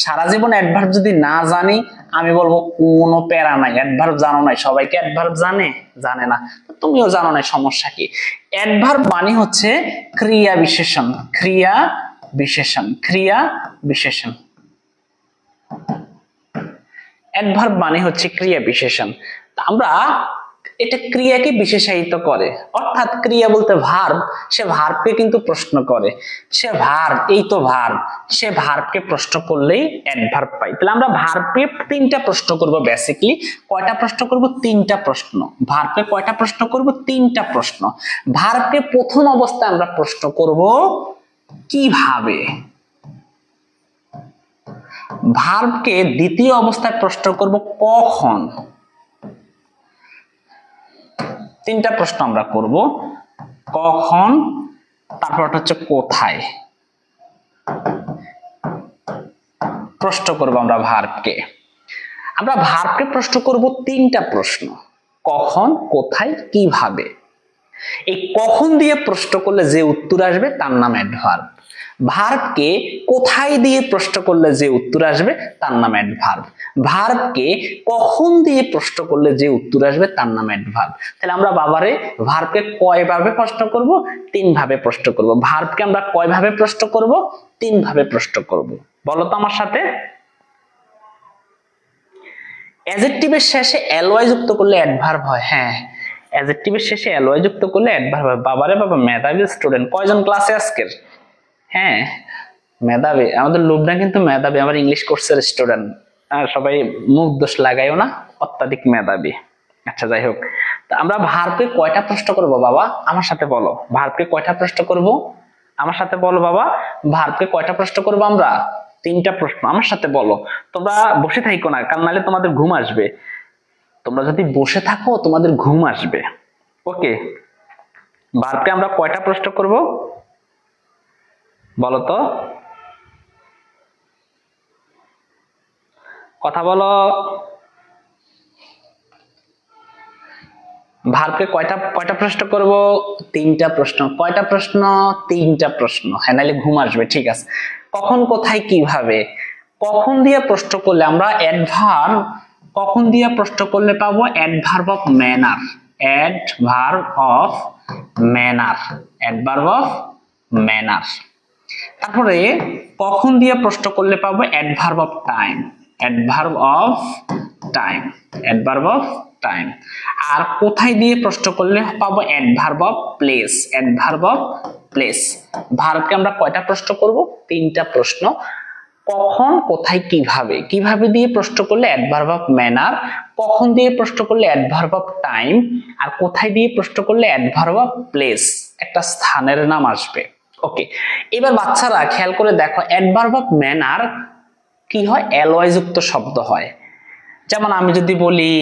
সারা জীবন অ্যাডভার্ব যদি না জানি, আমি বলবো কোনো প্যারা নাই, অ্যাডভার্ব জানো নাই। সবাইকে অ্যাডভার্ব জানে? জানে না, তুমিও জানো না, সমস্যা কি? অ্যাডভার্ব মানে হচ্ছে ক্রিয়া বিশেষণ, ক্রিয়া বিশেষণ, ক্রিয়া বিশেষণ। অ্যাডভার্ব মানে হচ্ছে ক্রিয়া বিশেষণ। আমরা এটা ক্রিয়াকে বিশেষায়িত করে, অর্থাৎ ক্রিয়া বলতে ভার্ব, সে ভার্বকে কিন্তু প্রশ্ন করে, সে ভার্ব, এই তো ভার্ব, সে ভার্বকে প্রশ্ন করলেই অ্যাডভার্ব পাই। তাহলে আমরা ভার্বকে তিনটা প্রশ্ন করব বেসিক্যালি। কয়টা প্রশ্ন করব? তিনটা প্রশ্ন। ভার্বকে কয়টা প্রশ্ন করব? তিনটা প্রশ্ন। ভার্বকে প্রথম অবস্থায় আমরা প্রশ্ন করব কিভাবে, ভার্বকে দ্বিতীয় অবস্থায় প্রশ্ন করব কখন। তিনটা প্রশ্ন আমরা করব, কখন, তারপর হচ্ছে কোথায়। প্রশ্ন করব আমরা ভার্বকে। আমরা ভার্বকে প্রশ্ন করব তিনটা প্রশ্ন, কখন, কোথায়, কিভাবে। এই কখন দিয়ে প্রশ্ন করলে যে উত্তর আসবে তার নাম অ্যাডভার্ব। ভার্বকে কোথায় দিয়ে প্রশ্ন করলে যে উত্তর আসবে তার নাম অ্যাডভার্ব। ভার্বকে কখন দিয়ে প্রশ্ন করলে যে উত্তর আসবে তার নাম অ্যাডভার্ব। তাহলে আমরা বাবারে ভার্বকে কয় ভাবে প্রশ্ন করব? তিন ভাবে প্রশ্ন করব। ভার্বকে আমরা কয় ভাবে প্রশ্ন করব? তিন ভাবে প্রশ্ন করব। বলো তো আমার সাথে। অ্যাডজেক্টিভের শেষে এলওয়াই যুক্ত করলে অ্যাডভার্ব হয়। হ্যাঁ, অ্যাডজেক্টিভের শেষে এলওয়াই যুক্ত করলে অ্যাডভার্ব হয়। বাবারে বাবা, মেধাবী স্টুডেন্ট কয়জন ক্লাসে আজকের? হ্যাঁ মেধাবী, আমাদের লুবনা কিন্তু মেধাবী, আমার ইংলিশ কোর্সের স্টুডেন্ট। সবাই মুখ দোষ লাগাইও না, অত্যাধিক মেধাবী। আচ্ছা যাই হোক, তো আমরা ভার্বকে কয়টা প্রশ্ন করব বাবা? আমার সাথে বলো, ভার্বকে কয়টা প্রশ্ন করব? আমার সাথে বলো বাবা, ভার্বকে কয়টা প্রশ্ন করব আমরা? 3টা প্রশ্ন। আমার সাথে বলো। তোমরা বসে থাকো না, কারণ নাহলে তোমাদের ঘুম আসবে। তোমরা যদি বসে থাকো তোমাদের ঘুম আসবে। ওকে, ভার্বকে আমরা কয়টা প্রশ্ন করব বলো তো, কথা বলো। ভার্বকে কয়টা প্রশ্ন করব? 3টা প্রশ্ন। কয়টা প্রশ্ন? 3টা প্রশ্ন। হ্যাঁ, নাহলে ঘুম আসবে। ঠিক আছে, কখন, কোথায়, কিভাবে। কখন দিয়ে প্রশ্ন করলে আমরা অ্যাডভার্ব, কখন দিয়ে প্রশ্ন করলে পাবো adverb of manner. Adverb of manner, adverb of manner. তারপরে কখন দিয়ে প্রশ্ন করলে পাবো adverb of time, adverb of time, adverb of time. আর কোথায় দিয়ে প্রশ্ন করলে পাবো adverb of place, adverb of place. ভার্বকে আমরা কয়টা প্রশ্ন করব? 3টা প্রশ্ন। কখন, কোথায়, কিভাবে। কিভাবে দিয়ে প্রশ্ন করলে অ্যাডভার্ব অফ ম্যানার, কখন দিয়ে প্রশ্ন করলে অ্যাডভার্ব অফ টাইম, আর কোথায় দিয়ে প্রশ্ন করলে অ্যাডভার্ব অফ প্লেস, একটা স্থানের নাম আসবে। ওকে, এবার বাচ্চারা খেয়াল করে দেখো, অ্যাডভার্ব অফ ম্যানার কি হয়? এলওয়াই যুক্ত শব্দ হয়। যেমন আমি যদি বলি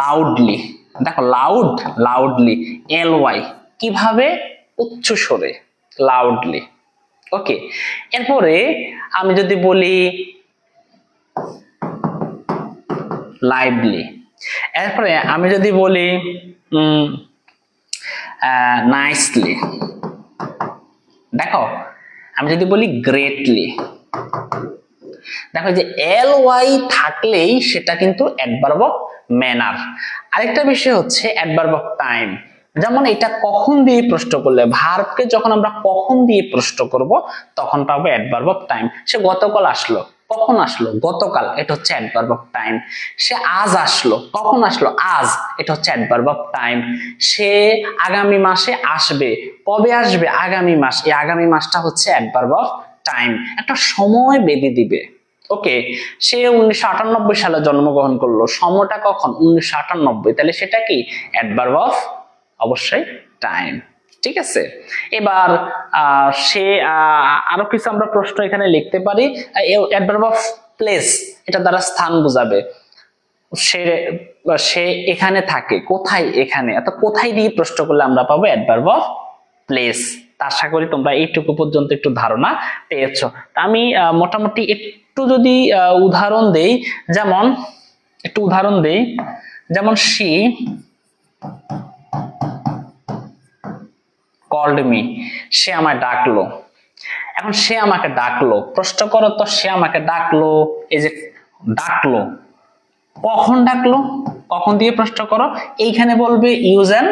লাউডলি, দেখো লাউড, লাউডলি, এলওয়াই, কিভাবে? উচ্চ স্বরে, লাউডলি। ওকে, এরপরে আমি যদি বলি লাইভলি, এরপরে আমি যদি বলি নাইসলি, দেখো আমি যদি বলি গ্রেটলি, দেখো যে এল ওয়াই থাকলেই সেটা কিন্তু অ্যাডভার্ব অফ ম্যানার। আরেকটা বিষয় হচ্ছে অ্যাডভার্ব অফ টাইম। যেমন এটা কখন দিয়ে প্রশ্ন করলে, ভার্বকে যখন আমরা কখন দিয়ে প্রশ্ন করব তখন পাবো অ্যাডভার্ব অফ টাইম। সে গতকাল আসলো, কখন আসলো? গতকাল, এটা হচ্ছে অ্যাডভার্ব অফ টাইম। সে আজ আসলো, কখন আসলো? আজ, এটা হচ্ছে অ্যাডভার্ব অফ টাইম। সে আগামী মাসে আসবে, কবে আসবে? আগামী মাস, এই আগামী মাসটা হচ্ছে অ্যাডভার্ব অফ টাইম, একটা সময় বেঁধে দিবে। ওকে, সে 1998 সালে জন্মগ্রহণ করলো, সময়টা কখন? 1998, তাহলে সেটা কি? অ্যাডভার্ব অফ অবশ্যই টাইম। ঠিক আছে, এবার সে আরো কিছু আমরা প্রশ্ন এখানে লিখতে পারি। অ্যাডভার্ব অফ প্লেস, এটা দ্বারা স্থান বোঝাবে। সে সে এখানে থাকে, কোথায়? এখানে। অর্থাৎ কোথায় দিয়ে প্রশ্ন করলে আমরা পাবো অ্যাডভার্ব অফ প্লেস। আশা করি তোমরা এইটুকু পর্যন্ত একটু ধারণা পেয়েছো। আমি মোটামুটি একটু যদি উদাহরণ দেই, যেমন একটু উদাহরণ দেই, যেমন she called me, সে আমায় ডাকলো। এখন সে আমাকে ডাকলো, প্রশ্ন করো তো, সে আমাকে ডাকলো, এই যে ডাকলো, কখন ডাকলো? কখন দিয়ে প্রশ্ন করো, এইখানে বলবে use an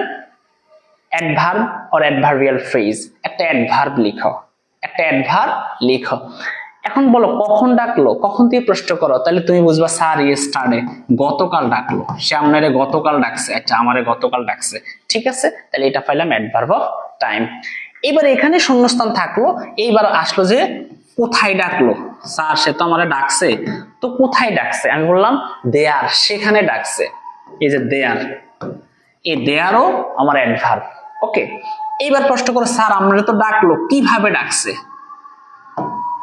adverb or adverbial phrase, একটা অ্যাডভার্ব লিখো, একটা অ্যাডভার্ব লিখো। এখন বলো কখন ডাকলো, কখন দিয়ে প্রশ্ন করো, তাহলে তুমি বুঝবা স্যার ইয়েস্টারডে, গতকাল ডাকলো, সে আপনারে গতকাল ডাকছে। আচ্ছা, আমারে গতকাল ডাকছে। ঠিক আছে, তাহলে এটা পাইলাম অ্যাডভার্ব অফ টাইম। এবার এখানে শূন্যস্থান থাকলো, এইবার আসলো যে কোথায় ডাকলো, স্যার সে তো আমারে ডাকছে, তো কোথায় ডাকছে? আমি বললাম দেয়ার, সেখানে ডাকছে। এই যে দেয়ার, এই দেয়ারও আমার অ্যাডভার্ব। ওকে, এইবার প্রশ্ন করো স্যার আমরা তো ডাকলো, কিভাবে ডাকছে?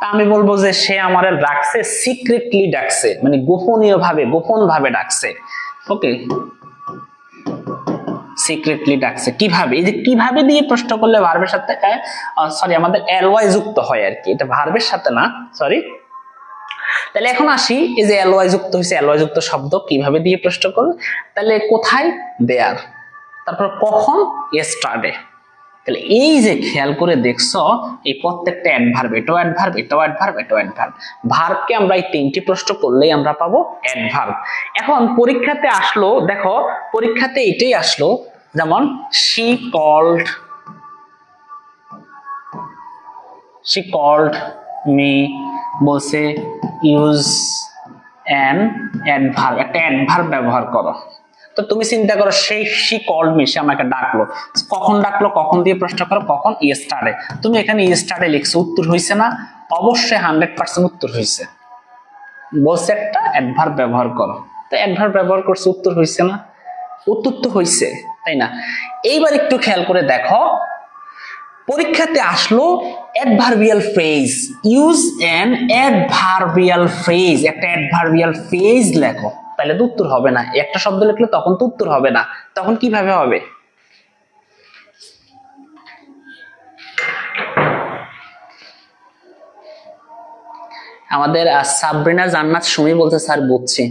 তা আমি বলবো যে সে আমারে ডাকছে সিক্রেটলি ডাকছে, মানে গোপনীয় ভাবে, গোপন ভাবে ডাকছে। ওকে, সিক্রেটলি ডাকছে। কিভাবে? এই যে কিভাবে দিয়ে প্রশ্ন করলে ভার্বের সাথে সরি আমাদের এলওয়াই যুক্ত হয় আর কি, এটা ভার্বের সাথে না, সরি। তাহলে এখন আসি, এই যে এলওয়াই যুক্ত হয়েছে, এলওয়াই যুক্ত শব্দ কিভাবে দিয়ে প্রশ্ন করলে, তাহলে কোথায়? দেয়ার। তারপর কখন? ইয়েস্টারডে। তাহলে এই যে খেয়াল করে দেখছো, এই প্রত্যেকটা অ্যাডভার্ব, এটাও অ্যাডভার্ব, এটাও অ্যাডভার্ব, এটাও অ্যাডভার্ব। ভার্বকে আমরা এই 3টি প্রশ্ন করলেই আমরা পাবো অ্যাডভার্ব। এখন পরীক্ষাতে আসলো, দেখো পরীক্ষাতে এটাই আসলো, যেমন she called me, বলছে ইউজ অ্যান অ্যাডভার্ব, একটা অ্যাডভার্ব ব্যবহার করো। তো তুমি চিন্তা করো, সেই she called me, সে আমাকে ডাকলো, কখন ডাকলো? কখন দিয়ে প্রশ্ন করো, কখন? ইয়েস্টারডে। তুমি এখানে ইয়েস্টারডে লিখছো, উত্তর হয়েছে না? অবশ্যই 100% উত্তর হয়েছে। বলছে একটা অ্যাডভার্ব ব্যবহার করো, তো অ্যাডভার্ব ব্যবহার করছে, উত্তর হইছে না? উত্তর তো হইছে, তাই না? এইবার একটু খেয়াল করে দেখো, পরীক্ষাতে আসলো adverbial phrase, use an adverbial phrase, একটা অ্যাডভার্বিয়াল ফ্রেজ লেখো, তাহলে তো উত্তর হবে না। একটা শব্দ লিখলে তখন তো উত্তর হবে না, তখন কিভাবে হবে? আমাদের সাবরিনা জান্নাত সুমি বলছে স্যার বুঝছি,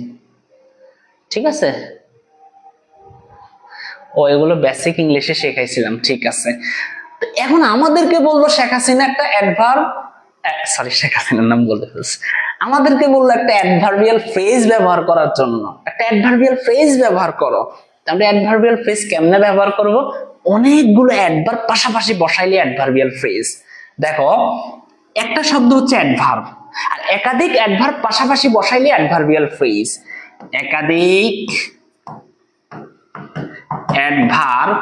ঠিক আছে, ও এগুলো বেসিক ইংলিশে শেখাইছিলাম, ঠিক আছে। এখন আমাদেরকে বলবো শেখ হাসিনা একটা অ্যাডভার্ব, সরি শেখ হাসিনার নাম বলতে ফেলছি, আমাদেরকে বললো একটা অ্যাডভার্বিয়াল ফ্রেজ ব্যবহার করার জন্য, একটা অ্যাডভার্বিয়াল ফ্রেজ ব্যবহার করো। আমরা অ্যাডভার্বিয়াল ফ্রেজ কেমনে ব্যবহার করব? অনেকগুলো অ্যাডভার্ব পাশাপাশি বসাইলে অ্যাডভার্বিয়াল ফ্রেজ। দেখো, একটা শব্দ হচ্ছে অ্যাডভার্ব, আর একাধিক অ্যাডভার্ব পাশাপাশি বসাইলে অ্যাডভার্বিয়াল ফ্রেজ। একাধিক অ্যাডভার্ব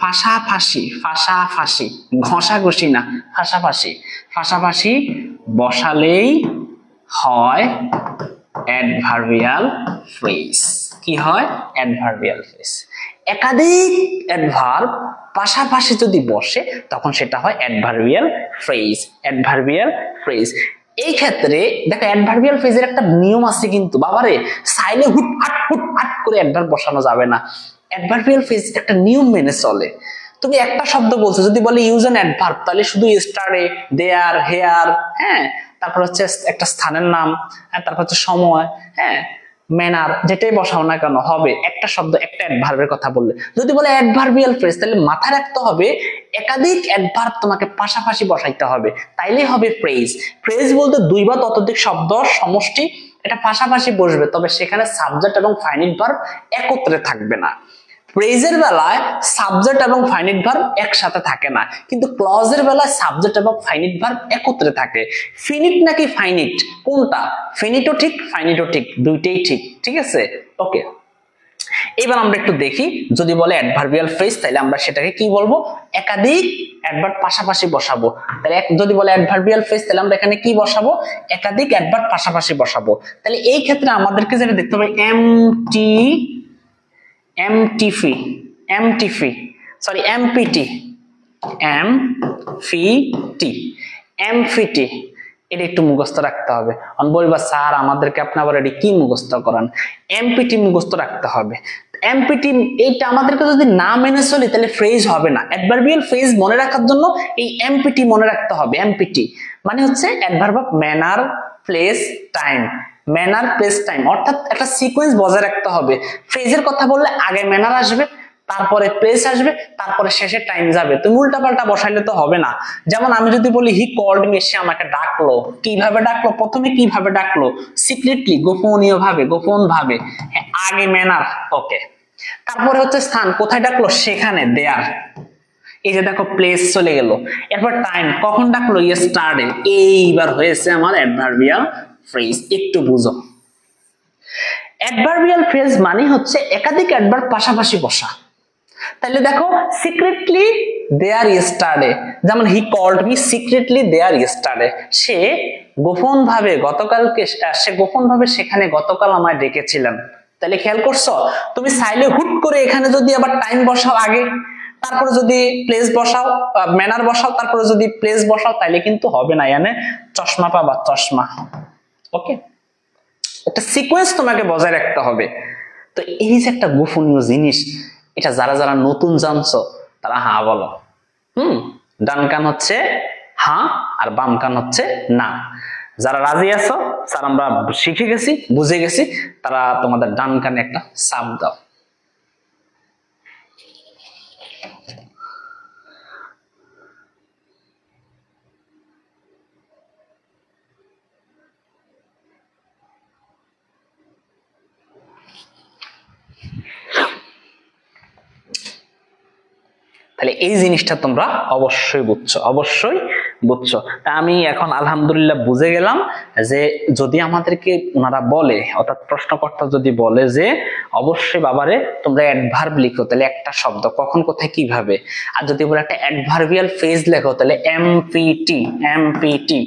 পাশাপাশি, পাশাপাশি, ঘষাঘষি না, পাশাপাশি, পাশাপাশি বসালেই হয় অ্যাডভার্বিয়াল ফ্রেজ। কি হয়? Adverbial phrase. একাধিক অ্যাডভার্ব পাশাপাশি যদি বসে তখন সেটা হয় অ্যাডভার্বিয়াল ফ্রেজ। অ্যাডভার্বিয়াল ফ্রেজ এই ক্ষেত্রে দেখো, অ্যাডভার্বিয়াল ফ্রেজের একটা নিয়ম আছে কিন্তু বাবারে, সাইলে হুট হাট করে অ্যাডভার্ব বসানো যাবে না। অ্যাডভার্বিয়াল ফ্রেজ একটা নিয়ম মেনে চলে। তুমি একটা শব্দ বলছো, যদি বলে ইউজ অ্যান অ্যাডভার্ব, তাহলে শুধু ইয়েস্টারডে, দেয়ার, হেয়ার, হ্যাঁ, তারপর হচ্ছে একটা স্থানের নাম, তারপর হচ্ছে সময়, হ্যাঁ, ম্যানার, যেটাই বসাও না কেন হবে একটা শব্দ একটা অ্যাডভার্বের কথা বললে। যদি বলে অ্যাডভার্বিয়াল ফ্রেজ, তাহলে মাথায় রাখতে হবে একাধিক অ্যাডভার্ব তোমাকে পাশাপাশি বসাইতে হবে, তাইলেই হবে ফ্রেজ। ফ্রেজ বলতে দুই বা ততোধিক শব্দ সমষ্টি, এটা পাশাপাশি বসবে, তবে সেখানে সাবজেক্ট এবং ফাইনিট ভার্ব একত্রে থাকবে না। ফ্রেজের বেলায় সাবজেক্ট এবং ফাইনিট ভার্ব একসাথে থাকে না, কিন্তু ক্লজের বেলায় সাবজেক্ট এবং ফাইনিট ভার্ব একত্রে থাকে। ফিনিট নাকি ফাইনিট, কোনটা? ফিনিটও ঠিক, ফাইনিটও ঠিক, দুইটাই ঠিক, ঠিক আছে, ওকে। এবার আমরা একটু দেখি, যদি বলে অ্যাডভার্বিয়াল ফ্রেজ, তাহলে আমরা সেটাকে কি বলবো? একাধিক অ্যাডভার্ব পাশাপাশি বসাবো। তাহলে যদি বলে অ্যাডভার্বিয়াল ফ্রেজ, তাহলে আমরা এখানে কি বসাবো? একাধিক অ্যাডভার্ব পাশাপাশি বসাবো। তাহলে এই ক্ষেত্রে আমাদেরকে যেটা দেখতে হবে, এমপিটি, এটা একটু মুখস্থ রাখতে হবে। বলবা স্যার আমাদেরকে আপনি আবার এটি কি মুখস্থ করান? এমপিটি মুখস্থ রাখতে হবে। এমপিটি এইটা আমাদেরকে যদি না মেনে চলি তাহলে ফ্রেজ হবে না। অ্যাডভার্বিয়াল ফ্রেজ মনে রাখার জন্য এই এমপিটি মনে রাখতে হবে। এমপিটি মানে হচ্ছে adverb of manner, place, time. Manner, place, time, অর্থাৎ একটা সিকোয়েন্স বজায় রাখতে হবে। ফ্রেজের কথা বললে আগে ম্যানার আসবে, তারপরে প্লেস আসবে, তারপরে শেষে টাইম যাবে। তুমি উল্টাপাল্টা বসাইলে তো হবে না। যেমন আমি যদি বলি হি কল্ড মি, সে আমাকে ডাকলো, কিভাবে ডাকলো? প্রথমে কিভাবে ডাকলো? সিক্রেটলি, গোপনীয় ভাবে, গোপন ভাবে, আগে ম্যানার, ওকে। তারপরে হচ্ছে স্থান, কোথায় ডাকলো? সেখানে, দেয়ার। এই যে দেখো প্লেস চলে গেল। এরপর টাইম, কখন ডাকলো? ইয়েস্টারডে। এইবার হয়েছে আমার অ্যাডভার্বিয়াল ফ্রেজ। একটু বুঝো, অ্যাডভার্বিয়াল ফ্রেজ মানে হচ্ছে একাধিক অ্যাডভার্ব পাশাপাশি বসা। তাহলে দেখো, সিক্রেটলি দেয়ার ইয়েস্টারডে, যেমন he called me secretly there yesterday, সে গোপন ভাবে গতকালকে, সে গোপন ভাবে সেখানে গতকাল আমায় ডেকেছিলেন। তাহলে খেয়াল করছো, তুমি চাইলে হুট করে এখানে যদি আবার টাইম বসাও আগে, তারপরে যদি প্লেস বসাও, ম্যানার বসাও, তারপরে যদি প্লেস বসাও, তাইলে কিন্তু হবে না। এখানে চশমা পাবা, চশমা, ওকে। একটা সিকোয়েন্স তোমাকে বজায় রাখতে হবে। তো এই যে একটা গোপনীয় জিনিস, এটা যারা যারা নতুন জানছো তারা হ্যাঁ বলো। ডান কান হচ্ছে হ্যাঁ, আর বাম কান হচ্ছে না। যারা রাজি আছো, স্যার আমরা শিখে গেছি, বুঝে গেছি, তারা তোমাদের ডান কানে একটা চাপ দাও। তাহলে এই জিনিসটা তোমরা অবশ্যই বুঝছো, অবশ্যই বুঝছো। তা আমি এখন আলহামদুলিল্লাহ বুঝে গেলাম যে যদি আমাদেরকে ওনারা বলে, অর্থাৎ প্রশ্নকর্তা যদি বলে যে অবশ্যই বাবারে তোমরা অ্যাডভার্ব লিখো, তাহলে একটা শব্দ কখন কোথায় কিভাবে, আর যদি বলে একটা অ্যাডভার্বিয়াল ফ্রেজ লেখো, তাহলে এমপিটি, এমপিটি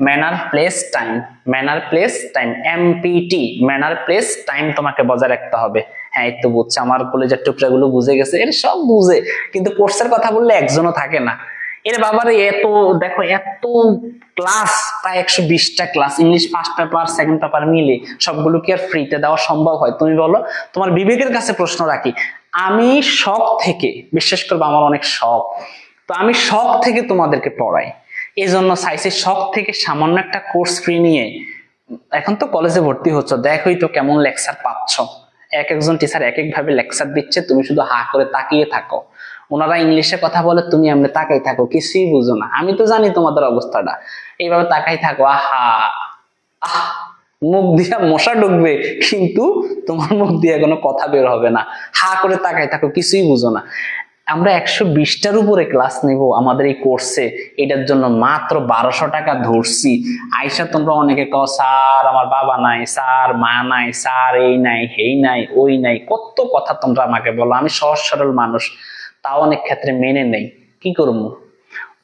manner place time, manner place time, এমপিটি, manner place time তোমাকে বজায় রাখতে হবে। হ্যাঁ এই তো বুঝছে, আমার কলেজের টুকরা গুলো বুঝে গেছে, এর সব বুঝে, কিন্তু কোর্সের কথা বললে একজনও থাকে না। এর বাবারে এত দেখো, এত ক্লাস, প্রায় 120টা class, English first paper second paper মিলে সবগুলো কি আর ফ্রিতে দেওয়া সম্ভব হয়? তুমি বলো। তোমার বিবেকের কাছে প্রশ্ন রাখি, আমি শখ থেকে, বিশ্বাস করবো আমার অনেক শখ, তো আমি শখ থেকে তোমাদেরকে পড়াই, এই জন্য চাইছি শখ থেকে সামান্য একটা কোর্স ফ্রি নিয়ে। এখন তো কলেজে ভর্তি হচ্ছে, দেখোই তো কেমন লেকচার পাচ্ছ, এক একজন টিচার এক এক ভাবে লেকচার দিচ্ছে, তুমি শুধু হা করে তাকিয়ে থাকো। ওনারা ইংলিশে কথা বলে, তুমি এমনি তাকাই থাকো, কিছুই বুঝো না। আমি তো জানি তোমাদের অবস্থাটা, এইভাবে তাকাই থাকো, আহা আহ, মুখ দিয়ে মশা ঢুকবে কিন্তু তোমার মুখ দিয়ে কোনো কথা বের হবে না, হা করে তাকাই থাকো, কিছুই বুঝো না। আমরা 120টার উপরে ক্লাস নিব আমাদের এই কোর্সে, এটার জন্য মাত্র 1200 টাকা ধরছি। আইসা তোমরা অনেকে কও স্যার আমার বাবা নাই, স্যার মা নাই, স্যার এই নাই এই নাই ওই নাই, কত কথা তোমরা আমাকে বলো। আমি সহজ সরল মানুষ, তাও অনেক ক্ষেত্রে মেনে নেই, কি করবো?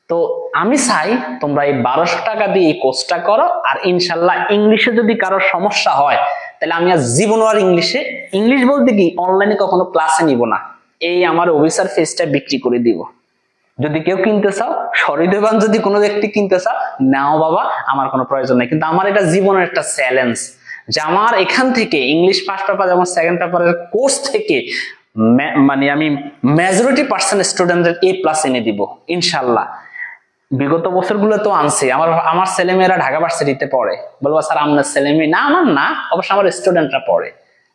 তো আমি চাই তোমরা এই 1200 টাকা দিয়ে এই কোর্সটা করো, আর ইনশাল্লাহ ইংলিশে যদি কারো সমস্যা হয় তাহলে আমি আর জীবনে আর ইংলিশ বলতে কি অনলাইনে কখনো ক্লাসে নিব না, এই আমার অফিসার ফিসটা বিক্রি করে দিব। যদি কেউ কিনতে চাও, সহৃদয়বান যদি কোনো ব্যক্তি কিনতে চাও, নাও বাবা, আমার কোনো প্রয়োজন নেই। কিন্তু আমার এটা জীবনের একটা চ্যালেঞ্জ যে আমার এখান থেকে ইংলিশ ফার্স্ট পেপার এবং সেকেন্ড পেপারের কোর্স থেকে মানে আমি মেজরিটি পার্সেন্ট স্টুডেন্টদের A+ এনে দিব ইনশাল্লাহ। বিগত বছরগুলো তো আনছি, আমার ছেলেমেয়েরা ঢাকা ভার্সিটিতে পড়ে, বলবো স্যার আপনার ছেলেমেয়ে? না আমার না, অবশ্য আমার স্টুডেন্টরা পড়ে।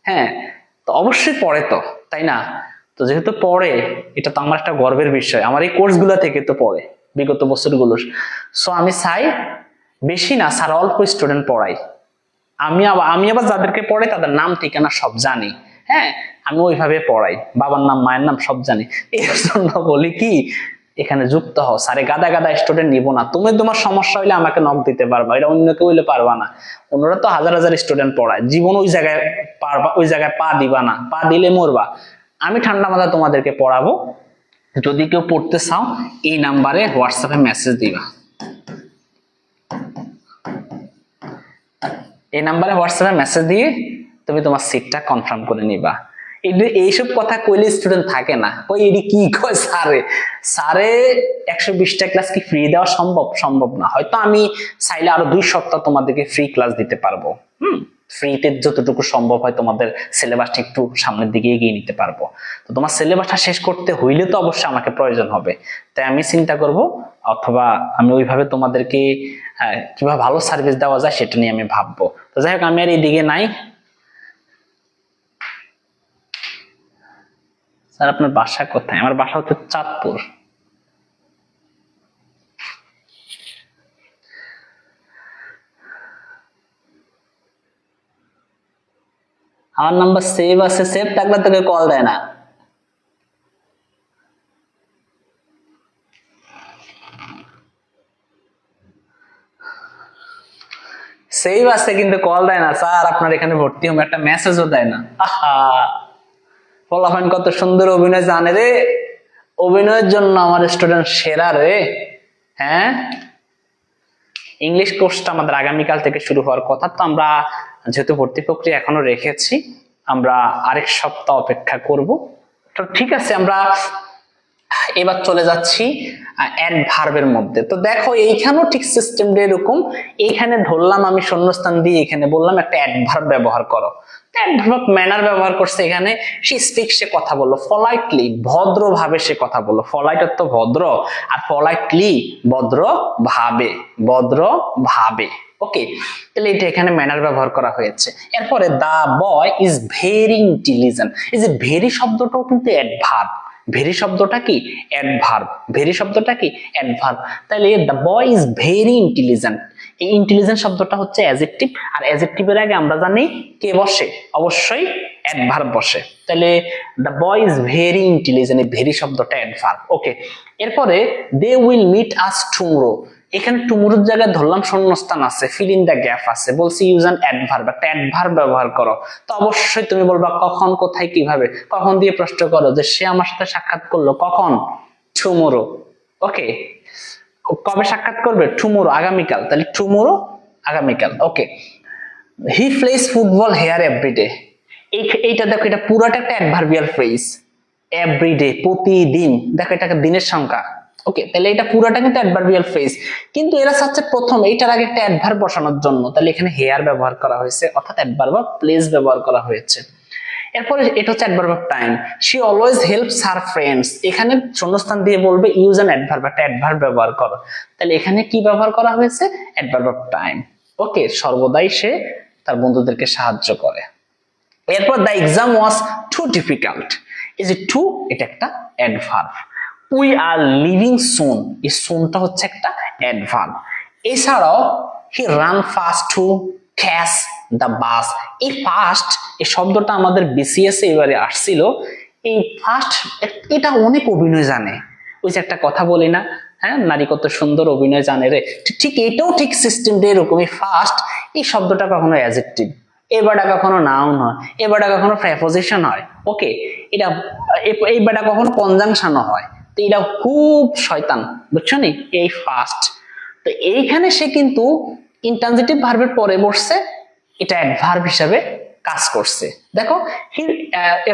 হ্যাঁ তো অবশ্যই পড়ে তো, তাই না? তো যেহেতু পড়ে, এটা তো আমার একটা গর্বের বিষয়, আমার এই কোর্সগুলো থেকে তো পড়ে বিগত বছরগুলো। সো আমি চাই বেশি না স্যার, অল্প স্টুডেন্ট পড়াই। আমি আবার যাদেরকে পড়াই তাদের নাম ঠিকানা সব জানি। হ্যাঁ আমি ওইভাবে পড়াই, বাবার নাম মায়ের নাম সব জানি। এর জন্য বলি কি, এখানে যুক্ত হও। স্যারে গাদা গাদা স্টুডেন্ট নিব না, তুমি তোমার সমস্যা হইলে আমাকে নক দিতে পারবা, এটা অন্য কেউ হইলে পারবা না। ওনারা তো হাজার হাজার স্টুডেন্ট পড়ায়, জীবন ওই জায়গায় পারবা, ওই জায়গায় পা দিবা না, পা দিলে মরবা। আমি ঠান্ডা মাথায় তোমাদেরকে পড়াবো। যদি কেউ পড়তে চাও এই নাম্বারে হোয়াটসঅ্যাপে মেসেজ দিবা, এই নাম্বারে হোয়াটসঅ্যাপে মেসেজ দিয়ে তুমি তোমার সিটটা কনফার্ম করে নিবা। এইসব কথা কইলে স্টুডেন্ট থাকে না, ওই এডি কি কয় স্যারে, স্যারে 120টা ক্লাস কি ফ্রি দেওয়া সম্ভব না। হয়তো আমি চাইলে আরো 2 সপ্তাহ তোমাদেরকে ফ্রি ক্লাস দিতে পারবো। ফ্রিতে যতটুকু সম্ভব হয় তোমাদের সিলেবাসটা একটু সামনের দিকে এগিয়ে নিতে পারবো। তো তোমার সিলেবাসটা শেষ করতে হইলে তো অবশ্যই আমাকে প্রয়োজন হবে, তাই আমি চিন্তা করব, অথবা আমি ওইভাবে তোমাদেরকে কিভাবে ভালো সার্ভিস দেওয়া যায় সেটা নিয়ে আমি ভাববো। তো যাই হোক, আমি আর এইদিকে নাই। স্যার আপনার বাসা কোথায়? আমার বাসা হচ্ছে চাঁদপুর। আমার নাম্বার সেভ আছে, সেভ থাকলে তোকে কল দেয় না। সেভ আছে কিন্তু কল দেয় না, স্যার আপনার এখানে ভর্তি হবে একটা মেসেজও দেয় না। আহা, ফলাফল কত সুন্দর অভিনয় জানে রে, অভিনয়ের জন্য আমার স্টুডেন্ট সেরা রে। হ্যাঁ ইংলিশ কোর্সটা আমাদের আগামীকাল থেকে শুরু হওয়ার কথা, তো আমরা যেহেতু ভর্তি প্রক্রিয়া এখনো রেখেছি, আমরা আরেক সপ্তাহ অপেক্ষা করব। তো ঠিক আছে, আমরা এবার চলে যাচ্ছি অ্যাডভার্বের মধ্যে। তো দেখো এইখানেও ঠিক সিস্টেমটা এরকম, এইখানে ধরলাম আমি শূন্যস্থান দিয়ে, এখানে বললাম একটা অ্যাডভার্ব ব্যবহার করো। অ্যাডভার্ব ম্যানার ব্যবহার করছে এখানে, সে স্পিক, সে কথা বললো পলাইটলি, ভদ্রভাবে সে কথা বললো। পলাইট অর্থ ভদ্র, আর পলাইটলি ভদ্র ভাবে। ওকে, তাহলে এটা এখানে ম্যানার ব্যবহার করা হয়েছে। এরপরে দা বয় ইজ ভেরি ইন্টেলিজেন্ট, এই যে ভেরি শব্দটাও কিন্তু অ্যাডভার্ব। ভেরি শব্দটা কি? অ্যাডভার্ব। ভেরি শব্দটা কি? অ্যাডভার্ব। তাহলে the boy is very intelligent, এই ইন্টেলিজেন্ট শব্দটা হচ্ছে অ্যাডজেক্টিভ, আর অ্যাডজেক্টিভের আগে আমরা জানি কে বসে? অবশ্যই অ্যাডভার্ব বসে। তাহলে the boy is very intelligent, এই ভেরি শব্দটা অ্যাডভার্ব। ওকে, এরপরে they will meet us tomorrow, এখানে টুমরোর জায়গায় ধরলাম শূন্যস্থান আছে, ফিল ইন দ্য গ্যাপ আছে, বলছি ইউজ অ্যান অ্যাডভার্ব, একটা অ্যাডভার্ব ব্যবহার করো। তো অবশ্যই তুমি বলবা কখন, কোথায়, কিভাবে। কখন দিয়ে প্রশ্ন করো যে সে আমার সাথে সাক্ষাৎ করলো কখন? টুমরো। ওকে, কবে সাক্ষাৎ করবে? টুমোরো, আগামীকাল। তাহলে টুমোরো আগামীকাল। Okay, he plays football here every day. এইটা দেখো, এটা পুরোটা একটা অ্যাডভার্বিয়াল ফ্রেজ। এভরিডে, প্রতিদিন। দেখো এটাকে দিনের সংখ্যা। ওকে, তাহলে এটা পুরোটা কিন্তু অ্যাডভার্বিয়াল ফ্রেজ, কিন্তু এরা চাচ্ছে প্রথম এইটার আগে একটা অ্যাডভার্ব বসানোর জন্য, তাহলে এখানে হেয়ার ব্যবহার করা হয়েছে, অর্থাৎ অ্যাডভার্ব অফ প্লেস ব্যবহার করা হয়েছে। এরপরে এটা হচ্ছে adverb of time. She always helps her friends. এখানে শূন্যস্থান দিয়ে বলবে ইউজ অ্যান অ্যাডভার্ব, একটা অ্যাডভার্ব ব্যবহার করো। তাহলে এখানে কি ব্যবহার করা হয়েছে? Adverb of time. ওকে, সর্বদাই সে তার বন্ধুদেরকে সাহায্য করে। এরপর the exam was too difficult. এই যে টু, এটা একটা adverb. We are leaving soon, এই সুনটা হচ্ছে একটা অ্যাডভার্ব। এছাড়াও he run fast to catch the bus. এই ফাস্ট, এই শব্দটা আমাদের বিসিএস এবারে আসছিল। এই ফাস্ট, এটা অনেক অভিনয় জানে। ওই যে একটা কথা বলি না, হ্যাঁ, নারী কত সুন্দর অভিনয় জানে রে, ঠিক এটাও ঠিক সিস্টেমটা এরকমই। ফাস্ট, এই শব্দটা কখনো অ্যাডজেক্টিভ, এবারটা কখনো নাউন হয়, এবারটা কখনো প্রেপোজিশন হয়। ওকে, এটা এইবারটা কখনো কনজাংশনও হয়। তো এটা খুব শয়তান, বুঝছো নি, এই ফাস্ট। তো এইখানে সে কিন্তু ইন্ট্রানজিটিভ ভার্বের পরে বসছে, এটা অ্যাডভার্ব হিসাবে কাজ করছে। দেখো হি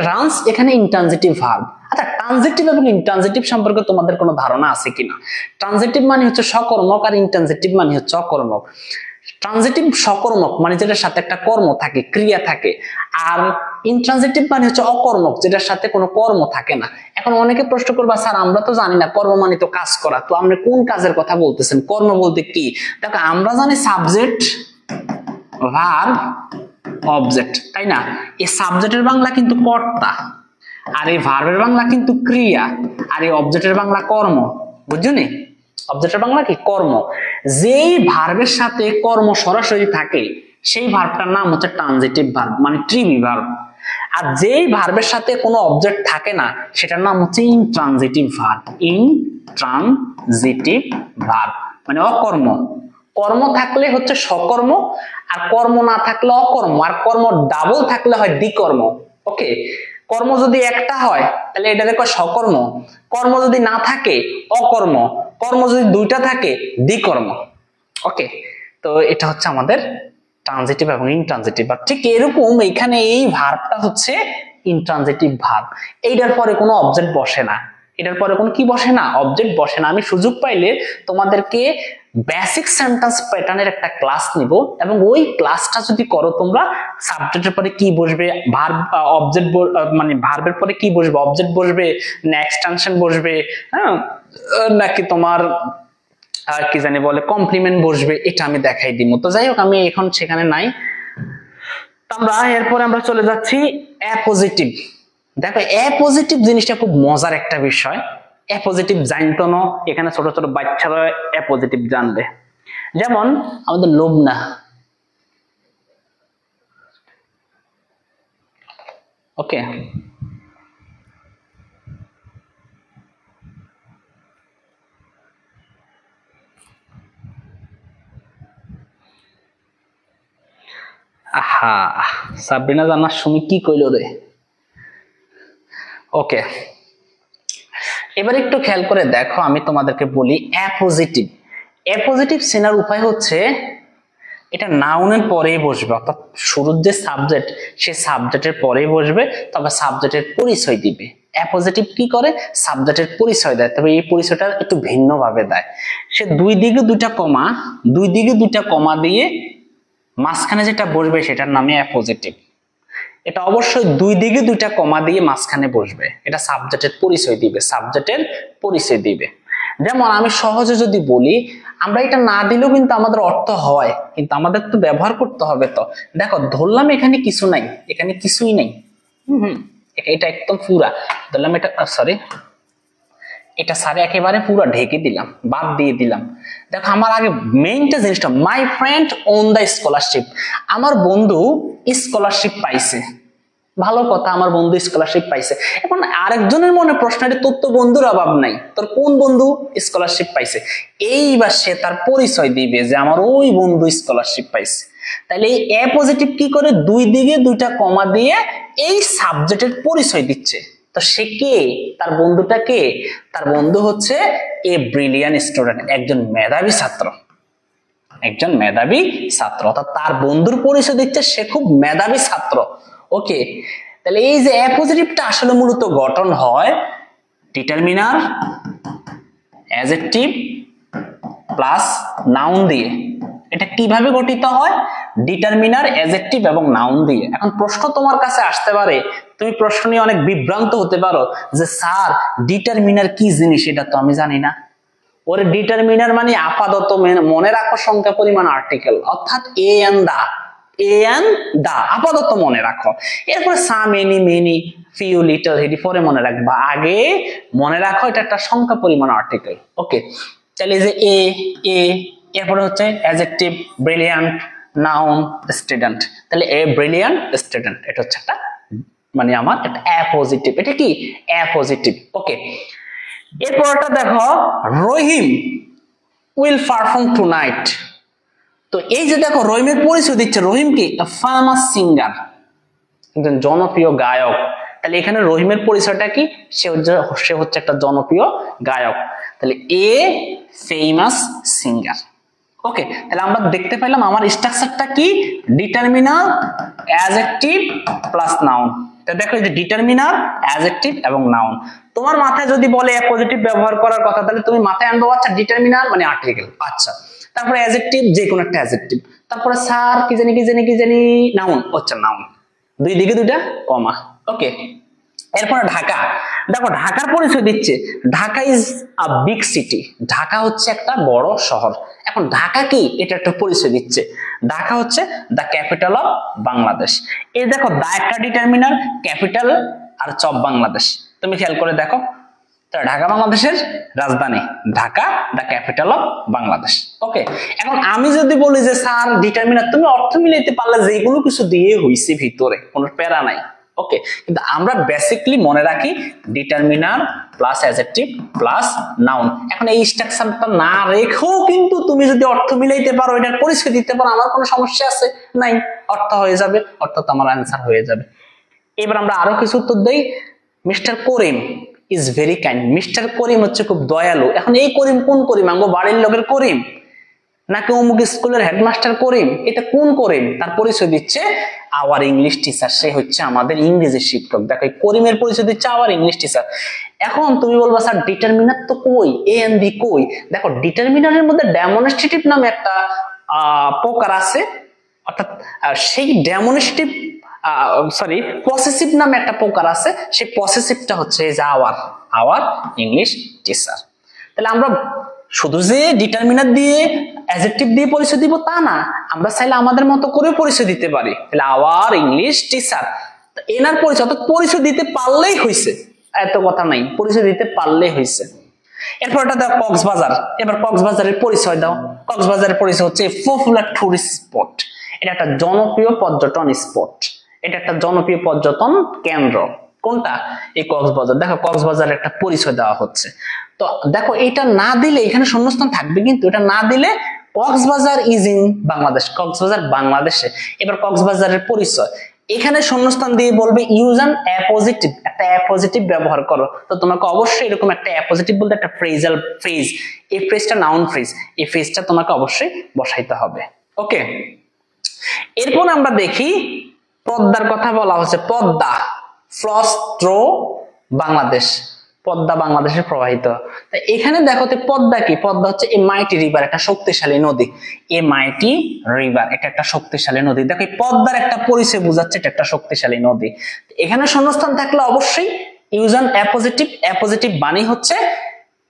রানস, এখানে ইন্ট্রানজিটিভ ভার্ব। আচ্ছা, ট্রানজিটিভ এবং ইন্ট্রানজিটিভ সম্পর্কে তোমাদের কোনো ধারণা আছে কিনা? ট্রানজিটিভ মানে হচ্ছে সকর্মক, আর ইন্ট্রানজিটিভ মানে হচ্ছে অকর্মক। ট্রানজিটিভ সকর্মক মানে যেটার সাথে একটা কর্ম থাকে, ক্রিয়া থাকে, আর ইন্ট্রানজিটিভ মানে হচ্ছে অকর্মক, যেটার সাথে কোনো কর্ম থাকে না। এখন অনেকে প্রশ্ন করবা, স্যার আমরা তো জানি না কর্ম মানে তো কাজ করা, তো আপনি কোন কাজের কথা বলতেছেন? কর্ম বলতে কি? দেখো আমরা জানি সাবজেক্ট, ভার্ব, অবজেক্ট, তাই না? এই সাবজেক্টের বাংলা কিন্তু কর্তা, আর এই ভার্বের বাংলা কিন্তু ক্রিয়া, আর এই অবজেক্টের বাংলা কর্ম। বুঝলি? অবজেক্টের বাংলা কি? কর্ম। যেই ভার্বের সাথে কর্ম সরাসরি থাকে সেই ভার্বটার নাম হচ্ছে ট্রানজিটিভ ভার্ব, মানে ট্রিবি ভার্ব। আর যেই ভার্বের সাথে কোনো অবজেক্ট থাকে না সেটার নাম হচ্ছে ইনট্রানজিটিভ ভার্ব। ইনট্রানজিটিভ ভার্ব মানে অকর্ম। কর্ম থাকলে হচ্ছে সকর্ম, আর কর্ম না থাকলে অকর্ম, আর কর্ম ডাবল থাকলে হয় দ্বিকর্ম। ওকে, কর্ম যদি একটা হয় তাহলে এটা দেখো সকর্ম, কর্ম যদি না থাকে অকর্ম, কর্ম যদি দুইটা থাকে দ্বিকর্ম। ওকে, তো এটা হচ্ছে আমাদের ট্রানজিটিভ এবং ইনট্রানজিটিভ ভার্ব। ঠিক এরকম এখানে এই ভার্বটা হচ্ছে ইনট্রানজিটিভ ভার্ব। এইটার পরে কোনো অবজেক্ট বসে না, এটার পরে কোনো কি বসে না? অবজেক্ট বসে না। আমি সুযোগ পাইলে তোমাদেরকে বেসিক সেন্টেন্স প্যাটার্নের একটা ক্লাস নিব, এবং ওই ক্লাসটা যদি করো তোমরা, সাবজেক্টের পরে কি বসবে, ভার্ব অবজেক্ট, মানে ভার্বের পরে কি বসবে, অবজেক্ট বসবে না এক্সটেনশন বসবে, হ্যাঁ, নাকি তোমার কি জানি বলে কমপ্লিমেন্ট বসবে, এটা আমি দেখাই দিব। তো যাই হোক, আমি এখন সেখানে নাই। আমরা এরপরে আমরা চলে যাচ্ছি অ্যাপোজিটিভ। দেখো অ্যাপোজিটিভ জিনিসটা খুব মজার একটা বিষয়। অ্যাপোজিটিভ জানতো না, এখানে ছোট ছোট বাচ্চারা অ্যাপোজিটিভ জানবে। যেমন আমাদের লোভনা, ওকে, আহা, সাবরিনা জান্নাত সুমি কি কইলো রে। ওকে, এবার একটু খেয়াল করে দেখো, আমি তোমাদেরকে বলি অ্যাপোজিটিভ। অ্যাপোজিটিভ চেনার উপায় হচ্ছে এটা নাউনের পরেই বসবে, অর্থাৎ শুরুর যে সাবজেক্ট সে সাবজেক্টের পরেই বসবে, তবে সাবজেক্টের পরিচয় দিবে। অ্যাপোজিটিভ কি করে? সাবজেক্টের পরিচয় দেয়, তবে এই পরিচয়টা একটু ভিন্ন ভাবে দেয়। সে দুই দিকে দুইটা কমা দিয়ে মাঝখানে যেটা বসবে সেটার নামে অ্যাপোজিটিভ। এটা অবশ্যই দুই দিকে দুইটা কমা দিয়ে মাঝখানে বসবে, এটা সাবজেক্টের পরিচয় দিবে, সাবজেক্টের পরিচয় দিবে। যেমন আমি সহজে যদি বলি, আমরা এটা না দিলেও কিন্তু আমাদের অর্থ হয়, কিন্তু আমাদের তো ব্যবহার করতে হবে। তো দেখো ধরলাম এখানে কিছু নাই, এখানে কিছুই নাই, এটা একদম পুরা ধরলাম, এটা সরি, এটা সারে একেবারে পুরো ঢেকে দিলাম, বাদ দিয়ে দিলাম। দেখো আমার আগে মেইনটা জিনিসটা, my friend won the scholarship, আমার বন্ধু স্কলারশিপ পাইছে। ভালো কথা, আমার বন্ধু স্কলারশিপ পাইছে। এখন আরেকজনের মনে প্রশ্নটি, তোর তো বন্ধুর অভাব নাই, তোর কোন বন্ধু স্কলারশিপ পাইছে? এইবার সে তার পরিচয় দিবে যে আমার ওই বন্ধু স্কলারশিপ পাইছে। তাহলে এই অ্যাপোজিটিভ কি করে? দুই দিকে দুইটা কমা দিয়ে এই সাবজেক্টের পরিচয় দিচ্ছে। তো সে কে, তার বন্ধুটা কে? তার বন্ধু হচ্ছে এ ব্রিলিয়ান্ট স্টুডেন্ট, একজন মেধাবী ছাত্র, একজন মেধাবী ছাত্র, অর্থাৎ তার বন্ধুর পরিচয় দিচ্ছে সে খুব মেধাবী ছাত্র। ওকে, তাহলে এই যে অ্যাপোজিটিভটা আসলে মূলত গঠন হয় ডিটারমিনার, অ্যাডজেক্টিভ প্লাস নাউন দিয়ে। এটা কিভাবে গঠিত হয়? ডিটারমিনার, অ্যাডজেক্টিভ এবং নাউন দিয়ে। এখন প্রশ্ন তোমার কাছে আসতে পারে, তুমি প্রশ্ন নিয়ে অনেক বিভ্রান্ত হতে পারো যে স্যার ডিটারমিনার কি জিনিস, এটা তো আমি জানি না। ওর ডিটারমিনার মানে আপাতত মনে রাখো সংখ্যা পরিমাণ আর্টিকেল, অর্থাৎ এ এন্ড দা আপাতত মনে রাখো। এরপরে সাম, এনি, মেনি, ফিউ, লিটল, হেডি পরে মনে রাখবা, আগে মনে রাখো এটা একটা সংখ্যা পরিমাণ আর্টিকেল। ওকে, তাহলে যে এ এ এরপরে হচ্ছে অ্যাডজেক্টিভ ব্রিলিয়ান্ট, নাউন স্টুডেন্ট। তাহলে এ ব্রিলিয়ান্ট স্টুডেন্ট, এটা হচ্ছে একটা মানে আমার একটা অ্যাপোজিটিভ। এটা কি অ্যাপোজিটিভ? ওকে, এরপরটা দেখো রহিম উইল পারফর্ম টুনাইট। তো এই যে দেখো রহিমের পরিচয় দিচ্ছে, রহিম কি ফেমাস সিঙ্গার, একজন জনপ্রিয় গায়ক। তাহলে এখানে রহিমের পরিচয়টা কি? সে হচ্ছে একটা জনপ্রিয় গায়ক। তাহলে এ ফেমাস সিঙ্গার। ওকে, তাহলে আমরা দেখতে পেলাম আমার স্ট্রাকচারটা কি, ডিটারমিনার, অ্যাডজেক্টিভ প্লাস নাউন। দেখো যে ডিটারমিনার, অ্যাডজেক্টিভ এবং নাউন। তোমার মাথায় যদি বলে অ্যাপোজিটিভ ব্যবহার করার কথা, তাহলে তুমি মাথায় আনবো আচ্ছা ডিটারমিনার মানে আর্টিকেল, আচ্ছা, তারপরে অ্যাডজেক্টিভ যে কোনো একটা অ্যাডজেক্টিভ, তারপরে স্যার কি জানি নাউন, আচ্ছা নাউন, দুই দিকে দুইটা কমা। ওকে, এরপরে ঢাকা। দেখো ঢাকার পরিচয় দিচ্ছে, Dhaka is a big city, Dhaka হচ্ছে একটা বড় শহর। এখন ঢাকা কি, এটা একটা পরিচয় দিচ্ছে, ঢাকা হচ্ছে দ্য ক্যাপিটাল অফ বাংলাদেশ। এই দেখো দা একটা ডিটারমিনার, ক্যাপিটাল আর অফ বাংলাদেশ, তুমি খেয়াল করে দেখো, ঢাকা বাংলাদেশের রাজধানী, Dhaka the capital of Bangladesh. Okay, এখন আমি যদি বলি যে স্যার ডিটারমিনার, তুমি অর্থ মিলাইতে পারলে যে কোনো কিছু দিয়ে হইছে, ভিতরে কোনো প্যারা নাই। ওকে, কিন্তু আমরা বেসিকলি মনে রাখি determiner plus adjective plus noun. এখন এই স্ট্রাকচারটা না রেখেও কিন্তু তুমি যদি অর্থ মিলাইতে পারো, এটার পরিচয় দিতে পারো, আমার কোনো সমস্যা আছে নাই, অর্থ হয়ে যাবে, অর্থাৎ আমার অ্যান্সার হয়ে যাবে। এবার আমরা আরো কিছু উত্তর দেই। Mister Karim is very kind, mister Karim হচ্ছে খুব দয়ালু। এখন এই করিম কোন করিম? আঙ্গো বাড়ির লোকের করিম নাকি অমুক স্কুলের হেডমাস্টার করিম? এটা কোন করিম? তার পরিচয় দিচ্ছে আওয়ার ইংলিশ টিচার, সে হচ্ছে আমাদের ইংরেজি শিক্ষক। দেখো করিমের পরিচয় দিচ্ছে আওয়ার ইংলিশ টিচার। এখন তুমি বলবা স্যার ডিটারমিনার তো কই, এ এন্ড বি কই? দেখো ডিটারমিনারের মধ্যে ডেমনস্ট্রেটিভ নামে একটা প্রকার আছে, অর্থাৎ সেই ডেমনস্ট্রেটিভ পসেসিভ নামে একটা প্রকার আছে, সেই পসেসিভটা হচ্ছে এই যে আওয়ার ইংলিশ টিচার। তাহলে আমরা শুধু যে ডিটারমিনার দিয়ে অ্যাডজেক্টিভ দিয়ে পরিচয় দিব তা না, আমরা চাইলে আমাদের মতো করে পরিচয় দিতে পারি। তাহলে আওয়ার ইংলিশ টিচার, এনার পরিচয়, অর্থাৎ পরিচয় দিতে পারলেই হয়েছে, এত কথা নাই, পরিচয় দিতে পারলেই হয়েছে। এরপর এটা দাও কক্সবাজার। এবার কক্সবাজারের পরিচয় দাও। কক্সবাজারের পরিচয় হচ্ছে পপুলার টুরিস্ট স্পট, এটা একটা জনপ্রিয় পর্যটন স্পট, এটা একটা জনপ্রিয় পর্যটন কেন্দ্র। কোনটা? এই কক্সবাজার। দেখো কক্সবাজারের একটা পরিচয় দেওয়া হচ্ছে। তো দেখো এটা না দিলে, এখানে শূন্যস্থান থাকবে, কিন্তু এটা না দিলে কক্সবাজার ইজ ইন বাংলাদেশ, কক্সবাজার বাংলাদেশে। এবার কক্সবাজারের পরিচয়, এখানে শূন্যস্থান দিয়ে বলবে ইউজ অ্যান অ্যাপোজিটিভ, একটা অ্যাপোজিটিভ ব্যবহার করো। তো তোমাকে অবশ্যই এরকম একটা অ্যাপোজিটিভ বলতে একটা ফ্রেজাল ফ্রেজ, এই ফ্রেজটা নাউন ফ্রেজ, এই ফ্রেজটা তোমাকে অবশ্যই বসাইতে হবে। ওকে, এরপর আমরা দেখি পদ্মার কথা বলা হচ্ছে, পদ্মা ফ্লস থ্রু বাংলাদেশ, পদ্মা বাংলাদেশে প্রবাহিত। এখানে দেখো পদ্মা কি, পদ্মা হচ্ছে এ মাইটি রিভার, একটা শক্তিশালী নদী, এ মাইটি রিভার, এটা একটা শক্তিশালী নদী। দেখো এই পদ্মার একটা পরিচয় বোঝাচ্ছে এটা একটা শক্তিশালী নদী। এখানে শূন্যস্থান থাকলে অবশ্যই ইউজ অ্যান অ্যাপোজিটিভ, অ্যাপোজিটিভ বাণী হচ্ছে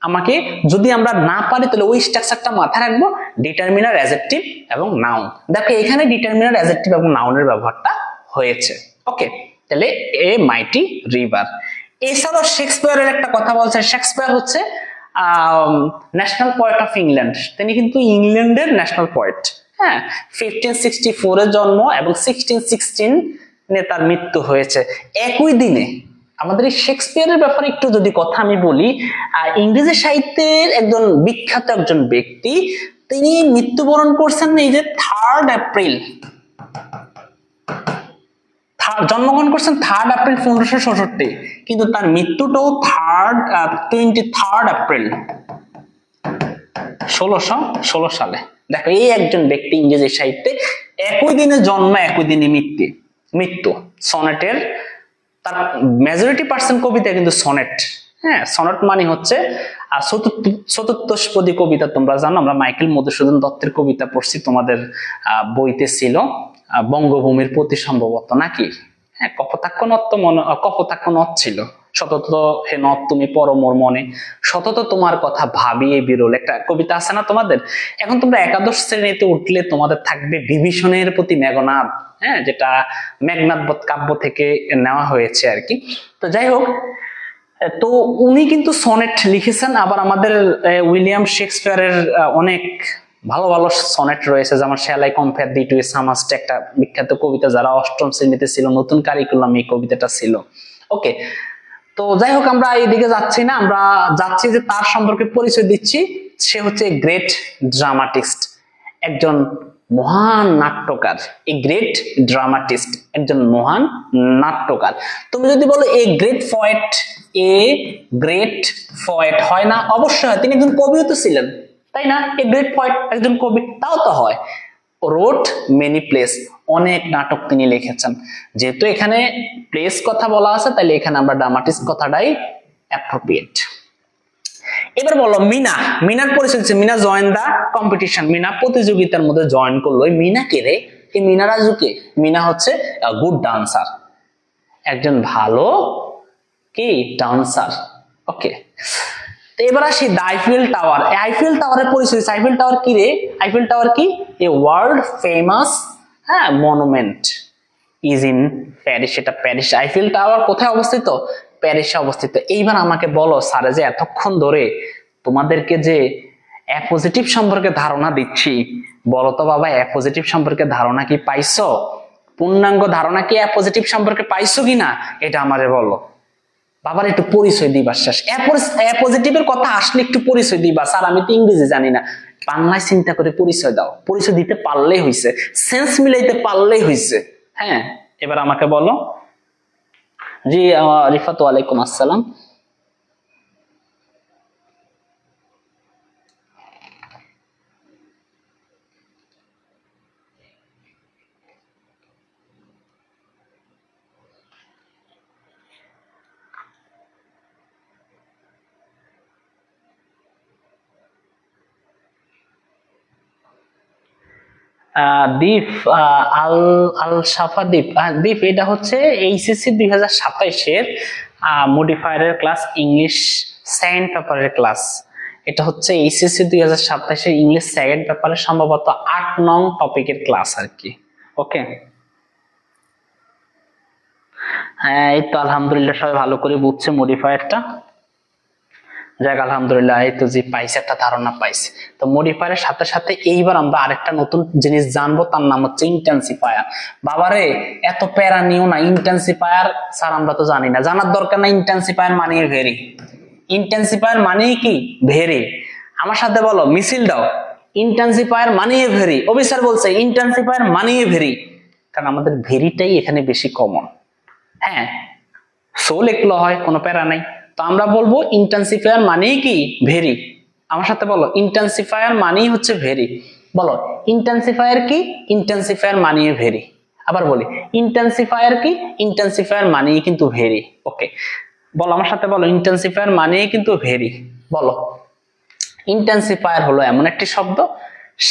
আমাকে, যদি আমরা না পারি তাহলে ওই স্ট্রাকচারটা মাথায় রাখবো, ডিটারমিনার, অ্যাডজেক্টিভ এবং নাউন। দেখো এখানে ডিটারমিনার, অ্যাডজেক্টিভ এবং নাউনের ব্যবহারটা হয়েছে। ওকে, তাহলে এ মাইটি রিভার। এছাড়াও শেক্সপিয়ারের একটা কথা বলছে, শেক্সপিয়ার হচ্ছে ন্যাশনাল পোয়েট অফ ইংল্যান্ড, তিনি কিন্তু ইংল্যান্ডের ন্যাশনাল পোয়েট। হ্যাঁ, 1564 এ জন্ম এবং 1616 তার মৃত্যু হয়েছে একই দিনে। আমাদের এই শেক্সপিয়ারের ব্যাপারে একটু যদি কথা আমি বলি, ইংরেজি সাহিত্যের একজন বিখ্যাত একজন ব্যক্তি, তিনি মৃত্যুবরণ করছেন এই যে 3 জন্মগ্রহণ করছেন 3 এপ্রিল 1566, কিন্তু তার মৃত্যুটাও 23 এপ্রিল 1616 সালে। দেখো এই একজন ব্যক্তি ইংরেজি সাহিত্যে একই দিনে জন্ম একই দিনে মৃত্যু। সনেটের তার মেজরিটি পার্সেন্ট কবিতা কিন্তু সনেট। হ্যাঁ, সনেট মানে হচ্ছে চতুর্দশপদী কবিতা। তোমরা জানো, আমরা মাইকেল মধুসূদন দত্তের কবিতা পড়ছি, তোমাদের বইতে ছিল বঙ্গভূমির প্রতি, সম্ভবত নাকি? হ্যাঁ, কপোতাক্ষ নদ ছিল। সতত হে নদ তুমি পরম মোর মনে, সতত তোমার কথা ভাবি এই বিরল, একটা কবিতা আছে না তোমাদের? এখন তোমরা একাদশ শ্রেণীতে উঠলে তোমাদের থাকবে বিভীষণের প্রতি মেঘনাদ, হ্যাঁ, যেটা মেঘনাদ বধ কাব্য থেকে নেওয়া হয়েছে আর কি। তো যাই হোক, তো উনি কিন্তু সনেট লিখেছেন। আবার আমাদের উইলিয়াম শেক্সপিয়ারের অনেক ভালো ভালো সনেট রয়েছে, যেমন shall I compare thee to a summer's, একটা বিখ্যাত কবিতা, যারা অষ্টম শ্রেণীতে ছিল, নতুন কারিকুলাম এই কবিতাটা ছিল। ওকে, তো যাই হোক, আমরা এইদিকে যাচ্ছি না, আমরা যাচ্ছি যে তার সম্পর্কে পরিচয় দিচ্ছি। সে হচ্ছে গ্রেট ড্রামাটিস্ট, একজন মহান নাট্যকার। এই গ্রেট ড্রামাটিস্ট, একজন মহান নাট্যকার। তুমি যদি বলো এ গ্রেট পয়েট হয় না? অবশ্যই হয়, তিনি একজন কবিও তো ছিলেন, তাই না? এ গ্রেট পয়েট, একজন কবি, তাও তো হয়। রোট মেনি প্লেস, অনেক নাটক তিনি লিখেছেন। যেহেতু এখানে প্লেস কথা বলা আছে, তাহলে এখানে আমরা ড্রামাটিস্ট কথাটাই অ্যাপ্রোপ্রিয়েট। এবার বলো মিনার পরিচয় হচ্ছে, Meena join the competition, Meena প্রতিযোগিতার মধ্যে জয়েন করলো। এই মিনা কে রে? এই মিনা রাজুকে? মিনা হচ্ছে গুড ডান্সার, একজন ভালো কি ডান্সার। ওকে, তো এবার আসি আইফেল টাওয়ার। আইফেল টাওয়ারের পরিচয়। আইফেল টাওয়ার কি রে? আইফেল টাওয়ার কি? A world famous monument is in Paris. এটা প্যারিস। আইফেল টাওয়ার কোথায় অবস্থিত? প্যারিসে অবস্থিত। এইবার আমাকে বলো, স্যারে যে এতক্ষণ ধরে তোমাদেরকে যে অ্যাপোজিটিভ সম্পর্কে ধারণা দিচ্ছি, বলো তো বাবা, অ্যাপোজিটিভ সম্পর্কে ধারণা কি পাইছো? পূর্ণাঙ্গ ধারণা কি অ্যাপোজিটিভ সম্পর্কে পাইছো কিনা, এটা আমারে বলো। বাবার একটু পরিচয় দিবা। শেষ অ্যাপোজিটিভের কথা আসলে একটু পরিচয় দিবা। স্যার আমি তো ইংরেজি জানি না, বাংলায় চিন্তা করে পরিচয় দাও। পরিচয় দিতে পারলেই হইছে, সেন্স মিলাইতে পারলেই হইছে। হ্যাঁ, এবার আমাকে বলো। জি রিফাত, ওয়ালাইকুম আসসালাম। দ্বীপ আল আল সাফা দ্বীপ। দ্বীপ এটা হচ্ছে এইচএসসি 2027-এর মডিফায়ারের ক্লাস, ইংলিশ সেকেন্ড পেপারের ক্লাস। এটা হচ্ছে এইচএসসি 2027-এর ইংলিশ সেকেন্ড পেপারের সম্ভবত 8 নং টপিকের ক্লাস আর কি। ওকে, হ্যাঁ, এই তো আলহামদুলিল্লাহ সবাই ভালো করে বুঝছে মডিফায়ারটা। যাক আলহামদুলিল্লাহ, এই তো যে পাইছে, একটা ধারণা পাইছে। তো মডিফায়ারের সাথে সাথে এইবার আমরা আরেকটা নতুন জিনিস জানবো, তার নাম হচ্ছে ইন্টেন্সিফায়ার। বাবারে এত প্যারা নিও না। ইন্টেন্সিফায়ার স্যার আমরা তো জানি না, জানার দরকার না। ইন্টেন্সিফায়ার মানে ভেরি। ইন্টেন্সিফায়ার মানে কি? ভেরি। আমার সাথে বলো, মিছিল দাও। ইন্টেন্সিফায়ার মানে ভেরি। অফিসার বলছে ইন্টেন্সিফায়ার মানে ভেরি, কারণ আমাদের ভেরিটাই এখানে বেশি কমন। হ্যাঁ, সো লিখলো হয়, কোনো প্যারা নাই। তো আমরা বলবো ইন্টেন্সিফায়ার মানেই কি? ভেরি। আমার সাথে বলো, ইন্টেন্সিফায়ার মানেই হচ্ছে ভেরি। বলো ইন্টেন্সিফায়ার কি? ইন্টেন্সিফায়ার মানেই ভেরি। আবার বলি, ইন্টেন্সিফায়ার কি? ইন্টেন্সিফায়ার মানেই কিন্তু ভেরি। ওকে, বলো আমার সাথে বলো, ইন্টেন্সিফায়ার মানেই কিন্তু ভেরি। বলো, ইন্টেন্সিফায়ার হলো এমন একটি শব্দ,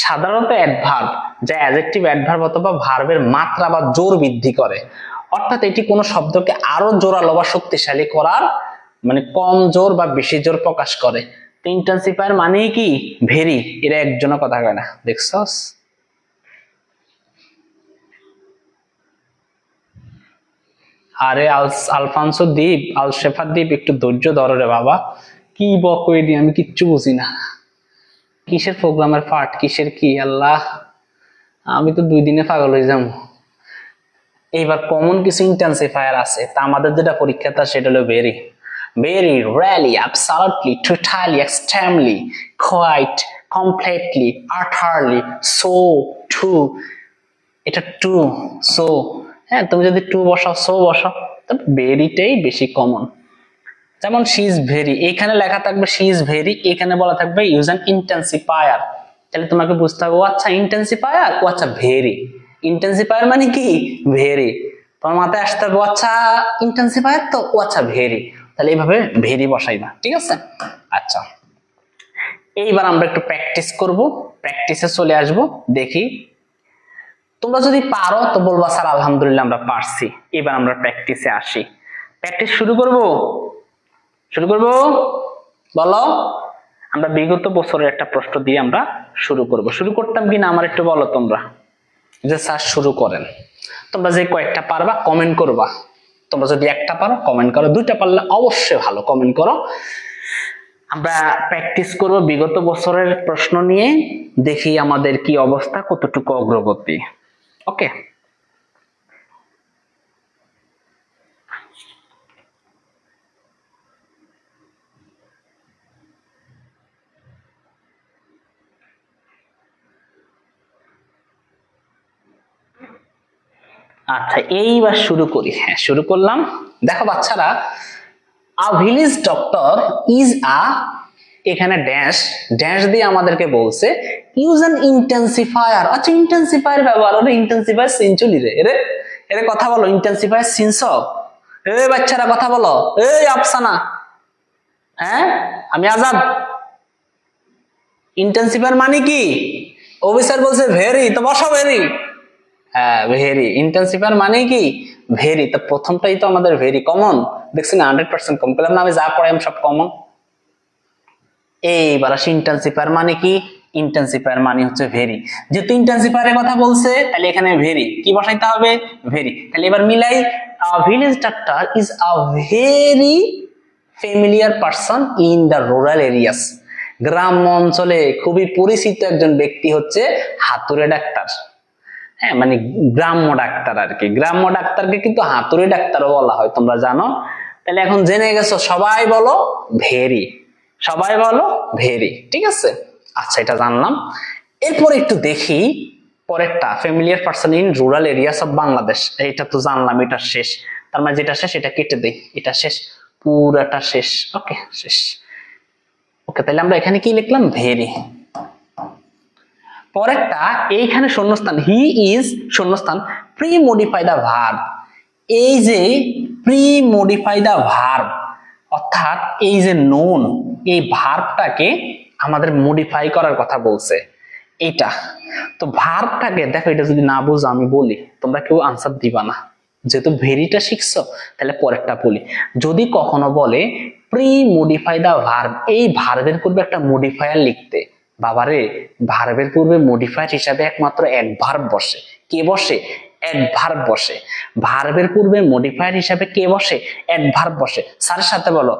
সাধারণত অ্যাডভার্ব, যা অ্যাডজেক্টিভ, অ্যাডভার্ব অথবা ভার্বের মাত্রা বা জোর বৃদ্ধি করে। অর্থাৎ এটি কোনো শব্দকে আরো জোরালো বা শক্তিশালী করার, মানে কম জোর বা বেশি জোর প্রকাশ করে। তো ইন্টেন্সিফায়ার মানে কি? ভেরি। এরা একজনও কথা কয় না, দেখছস? আরে আলফানসো দ্বীপ, আলশেফা দ্বীপ, একটু ধৈর্য ধরো রে বাবা। কি বকই দি, আমি কিচ্ছু বুঝি না। কিসের প্রোগ্রামের পার্ট, কিসের কি, আল্লাহ, আমি তো 2 দিনে পাগল হয়ে যাবো। এইবার কমন কিছু ইন্টেন্সিফায়ার আছে, তা আমাদের যেটা পরীক্ষাটা সেটা হলো very, very rarely, absolutely, totally, extremely, quite, completely, utterly, so, to, এটা to, so, হ্যাঁ, তুমি যদি টু বসাও, সো বসাও, তবে ভেরিটাই বেশি কমন। যেমন শি ইজ ভেরি, এখানে লেখা থাকবে শি ইজ ভেরি, এখানে বলা থাকবে ইউজ অ্যান ইন্টেন্সিফায়ার। তাহলে তোমাকে বুঝতে হবে, ও আচ্ছা ইন্টেন্সিফায়ার, ও আচ্ছা ভেরি। ইন্টেন্সিফায়ার মানে কি? ভেরি। তোমার মাথায় আসতে হবে, আচ্ছা ইন্টেন্সিফায়ার তো, ও আচ্ছা ভেরি। তাহলে এইভাবে ভেরি বসাইবা, ঠিক আছে? আচ্ছা, এইবার আমরা একটু প্র্যাকটিস করব, প্র্যাকটিসে চলে আসব। দেখি তোমরা যদি পারো তো বলবা স্যার আলহামদুলিল্লাহ আমরা পারছি। এবার আমরা প্র্যাকটিসে আসি। প্র্যাকটিস শুরু করব, শুরু করব, বলো। আমরা বিগত বছরের একটা প্রশ্ন দিয়ে আমরা শুরু করব। শুরু করতাম কিনা আমার একটু বলো তোমরা, যে স্যার শুরু করেন। তোমরা যে কয়েকটা পারবা কমেন্ট করবা। তোমরা যদি একটা পারো কমেন্ট করো, দুইটা পারলে অবশ্যই ভালো, কমেন্ট করো। আমরা প্র্যাকটিস করব বিগত বছরের প্রশ্ন নিয়ে, দেখি আমাদের কি অবস্থা, কতটুকু অগ্রগতি। ওকে, আচ্ছা এইবার শুরু করি। হ্যাঁ, শুরু করলাম। দেখো বাচ্চারা, আ ভিলেজ ডক্টর ইজ আ, এখানে ড্যাশ, ড্যাশ দিয়ে আমাদেরকে বলছে ইউজ অ্যান ইন্টেন্সিফায়ার। আচ্ছা ইন্টেন্সিফায়ার ব্যবহার, ওরে ইন্টেন্সিফায়ার সিনচুলি রে, এরে এরে কথা বলো, ইন্টেন্সিফায়ার সিনস। এই বাচ্চারা কথা বলো, এই আফসানা, হ্যাঁ আমি আজাদ। ইন্টেন্সিফায়ার মানে কি? অফিসার বলছে ভেরি, তো বসো ভেরি। হ্যাঁ ভেরি, ইন্টেন্সিফায়ার মানে কি? ভেরি। তো প্রথমটাই তো আমাদের ভেরি কমন, দেখছি না 100% কমন পেলাম না, আমি যা পড়াই সব কমন। এইবার আসি ইন্টেন্সিফায়ার মানে কি? ইন্টেন্সিফায়ার মানে হচ্ছে ভেরি। যেহেতু ইন্টেন্সিফায়ারের কথা বলছে তাহলে এখানে ভেরি কি বসাইতে হবে? ভেরি। তাহলে এবার মিলাই, village doctor is a very familiar person in the rural areas. গ্রাম্য অঞ্চলে খুবই পরিচিত একজন ব্যক্তি হচ্ছে হাতুড়ে ডাক্তার। হ্যাঁ, মানে গ্রাম্য ডাক্তার আর কি। গ্রাম্য ডাক্তারকে কিন্তু হাতুড়ে ডাক্তারও বলা হয়, তোমরা জানো। তাহলে এখন জেনে গেছো, সবাই বলো ভেরি, সবাই বলো ভেরি, ঠিক আছে? আচ্ছা এটা জানলাম। এরপর একটু দেখি পরেরটা, familiar person in rural areas of Bangladesh. এটা তো জানলাম, এটা শেষ। তার মানে যেটা শেষ এটা কেটে দেই, এটা শেষ, পুরাটা শেষ। ওকে শেষ। ওকে, তাহলে আমরা এখানে কি লিখলাম? ভেরি। পরেরটা, এইখানে শূন্যস্থান, হি ইজ শূন্যস্থান প্রি মডিফাই দা ভার্ব। এই যে প্রি মডিফাই দা ভার্ব, অর্থাৎ এই যে নোন, এই ভার্বটাকে আমাদের মডিফাই করার কথা বলছে। এটা তো ভার্বটাকে দেখো, এটা যদি না বুঝো আমি বলি, তোমরা কেউ আনসার দিবা না, যেহেতু ভেরিটা শিখছো। তাহলে পরেরটা বলি, যদি কখনো বলে প্রি মডিফাই দা ভার্ব, এই ভার্বের পূর্বে একটা মডিফায়ার লিখতে, বাবারে ভার্বের পূর্বে মডিফায়ার হিসাবে একমাত্র অ্যাডভার্ব বসে। কে বসে? অ্যাডভার্ব বসে। ভার্বের পূর্বে মডিফায়ার হিসাবে কে বসে? অ্যাডভার্ব বসে। স্যারের সাথে বলো,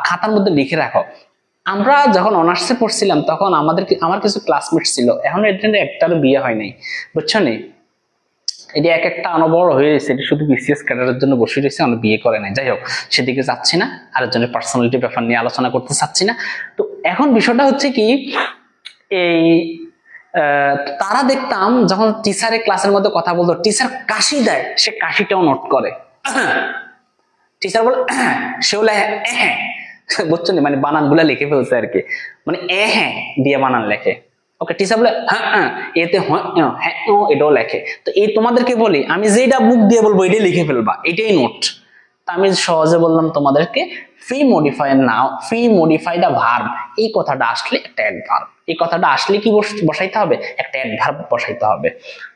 খাতার মধ্যে লিখে রাখো। আমরা যখন অনার্সে পড়ছিলাম তখন আমার কিছু ক্লাসমেট ছিল, এখন এদের একটারও বিয়ে হয় নাই, বুঝছো নি? এটি এক একটা অনবড় হয়ে রয়েছে, এটি শুধু বিসিএস ক্যাডারের জন্য বসে রয়েছে, আমার বিয়ে করে নাই। যাই হোক, সেদিকে যাচ্ছি না, আরেকজনের পার্সোনালিটি ব্যাপার নিয়ে আলোচনা করতে চাচ্ছি না। তো এখন বিষয়টা হচ্ছে কি, এই তারা দেখতাম যখন টিচারের ক্লাসের মধ্যে কথা বলতো, টিচার কাশি দেয়, সে কাশিটাও নোট করে। টিচার বলে সেও হ্যাঁ, বুঝছো না? মানে বানান গুলা লিখে ফেলছে আর কি, মানে হ্যাঁ দিয়ে বানান লেখে। ওকে, টিচার বলে হ্যাঁ, এতে হ্যাঁ এটাও লেখে। তো এই তোমাদেরকে বলি, আমি যেটা মুখ দিয়ে বলবো এটাই লিখে ফেলবা, এটাই নোট। তা আমি সহজে বললাম তোমাদেরকে, pre modify noun, pre modify the verb, এই কথাটা আসলে একটা অ্যাডভার্ব। এই কথাটা আসলে কি বসাইতে হবে? একটা অ্যাডভার্ব বসাইতে হবে।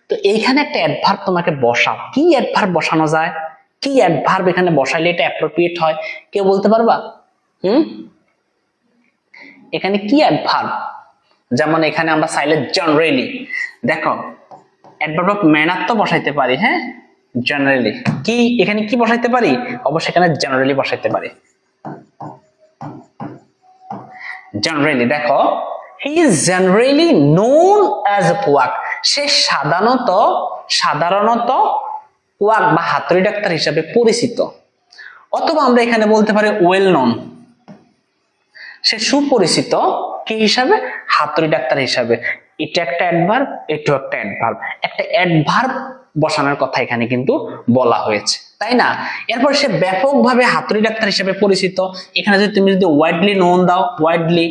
তো এইখানে একটা অ্যাডভার্ব তোমাকে বসাও। কি অ্যাডভার্ব বসানো যায়? কি অ্যাডভার্ব এখানে বসাইলে এটা অ্যাপ্রোপ্রিয়েট হয়? কেউ বলতে পারবা? এখানে কি অ্যাডভার্ব? যেমন এখানে আমরা চাইলে জেনারেলি, দেখো অ্যাডভার্ব অফ ম্যানার তো বসাইতে পারি। হ্যাঁ, জেনারেলি কি, এখানে কি বসাইতে পারি? অবশ্যই এখানে জেনারেলি বসাইতে পারি। জেনারেলি দেখো, he is generally known as a quack. সে সাধারণত কোয়াক বা হাতুড়ি ডাক্তার হিসাবে পরিচিত। অথবা আমরা এখানে বলতে পারি ওয়েল নোন, সে সুপরিচিত কি হিসাবে? হাতুড়ি ডাক্তার হিসাবে। এটা একটা অ্যাডভার্ব, এটাও একটা অ্যাডভার্ব। একটা অ্যাডভার্ব বসানোর কথা এখানে কিন্তু বলা হয়েছে, তাই না? এরপর সে ব্যাপকভাবে হাতুড়ি ডাক্তার হিসেবে পরিচিত। এখানে যদি তুমি যদি ওয়াইডলি নোন দাও, ওয়াইডলি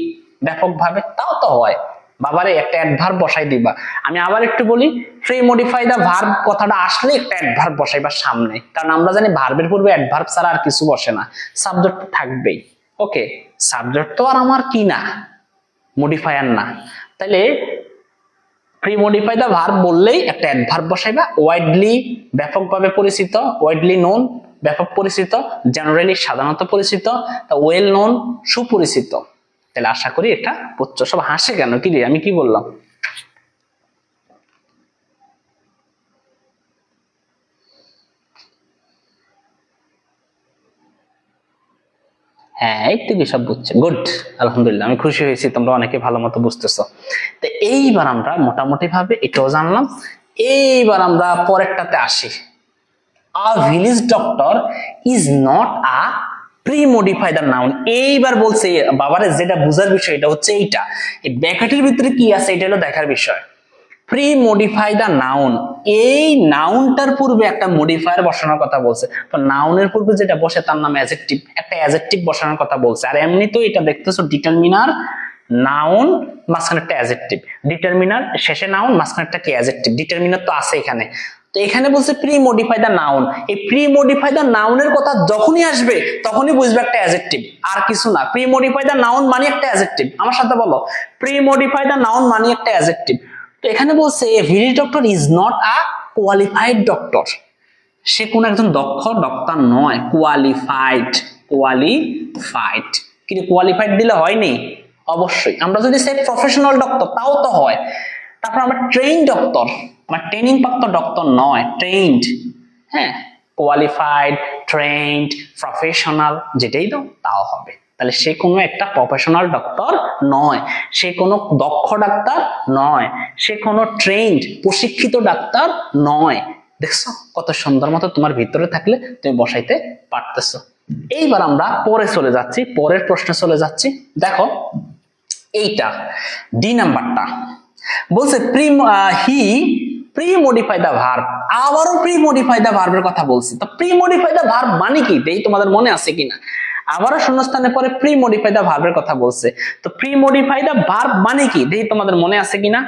ব্যাপকভাবে, তাও তো হয়। বাবারে একটা অ্যাডভার্ব বসাই দিবা। আমি আবার একটু বলি, প্রি মডিফাই দা ভার্ব কথাটা আসলে একটা অ্যাডভার্ব বসাইবা সামনে, কারণ আমরা জানি ভার্বের পূর্বে অ্যাডভার্ব ছাড়া আর কিছু বসে না, সাবজেক্ট থাকবেই। ওকে, সাবজেক্ট তো আর আমার কি না, মডিফায়ার না, তাহলে প্রি মডিফাই দা ভার্ব বললেই একটা অ্যাডভার্ব বসাইবা। ওয়াইডলি ব্যাপকভাবে পরিচিত, ওয়াইডলি নোন ব্যাপক পরিচিত, জেনারেলি সাধারণত পরিচিত, ওয়েল নোন সুপরিচিত। তাহলে আশা করি এটা বুঝছো। সব হাসে কেন, কি রে আমি কি বললাম? হ্যাঁ এই তো কি সব বুঝছে, গুড, আলহামদুলিল্লাহ, আমি খুশি হয়েছি তোমরা অনেকে ভালো মতো বুঝতেছো। তো এইবার আমরা মোটামুটি ভাবে এটাও জানলাম। এইবার আমরা পরেরটাতে আসি। আ village doctor is not a pre-modify the noun. এইবার বলছে বাবারে, যেটা বোঝার বিষয় এটা হচ্ছে এইটা, এই ব্র্যাকেটের ভিতরে কি আছে এটা হলো দেখার বিষয়। প্রি-মডিফাই দ্য নাউন, এই নাউনটার পূর্বে একটা মডিফায়ার বসানোর কথা বলছে। তো নাউনের পূর্বে যেটা বসে তার নাম অ্যাডজেক্টিভ, একটা অ্যাডজেক্টিভ বসানোর কথা বলছে। আর এমনি তো এটা দেখতেছো ডিটারমিনার, নাউন মাঝখানে একটা অ্যাডজেক্টিভ, ডিটারমিনার শেষে নাউন মাঝখানে একটা কি অ্যাডজেক্টিভ, ডিটারমিনার তো আছে এখানে। তো এখানে বলছে প্রি মডিফাই দা নাউন। এই প্রি মডিফাই দা নাউনের কথা যখনই আসবে তখনই বুঝবে একটা অ্যাডজেক্টিভ, আর কিছু না। প্রি মডিফাই দা নাউন মানে একটা অ্যাডজেক্টিভ, আমার সাথে বলো, প্রি মডিফাই দা নাউন মানে একটা অ্যাডজেক্টিভ। তো এখানে বলছে a village doctor is not a qualified doctor, সে কোন একজন দক্ষ ডাক্তার নয়। কোয়ালিফাইড, কোয়ালিফাইড, কিন্তু কোয়ালিফাইড দিলে হয়নি, অবশ্যই আমরা যদি সেই প্রফেশনাল ডক্টর তাও তো হয়। তারপর আমরা ট্রেইন ডক্টর, আমার ট্রেনিং প্রাপ্ত ডক্টর নয়, ট্রেইনড। হ্যাঁ, কোয়ালিফাইড, ট্রেইনড, প্রফেশনাল যেটাই দাও তাও হবে। তাহলে সে কোনো একটা প্রফেশনাল ডক্টর নয়, সে কোনো দক্ষ ডাক্তার নয়, সে কোনো ট্রেইনড প্রশিক্ষিত ডাক্তার নয়। দেখছো কত সুন্দর মতো তোমার ভিতরে থাকলে তুমি বসাইতে পারতেছো। এইবার আমরা পরে চলে যাচ্ছি, পরের প্রশ্নে চলে যাচ্ছি। দেখো এইটা ডি নাম্বারটা বলছে হি প্রি মডিফাই দা ভার্ব, আবারও প্রি মডিফাই দা ভার্বের কথা বলছে। তো প্রি মডিফাই দা ভার্ব মানে কি দেই তোমাদের মনে আছে কিনা? আবারও শূন্যস্থানের পরে প্রি মডিফাই দা ভার্বের কথা বলছে। তো প্রি মডিফাই দা ভার্ব মানে কি দেই তোমাদের মনে আছে কিনা?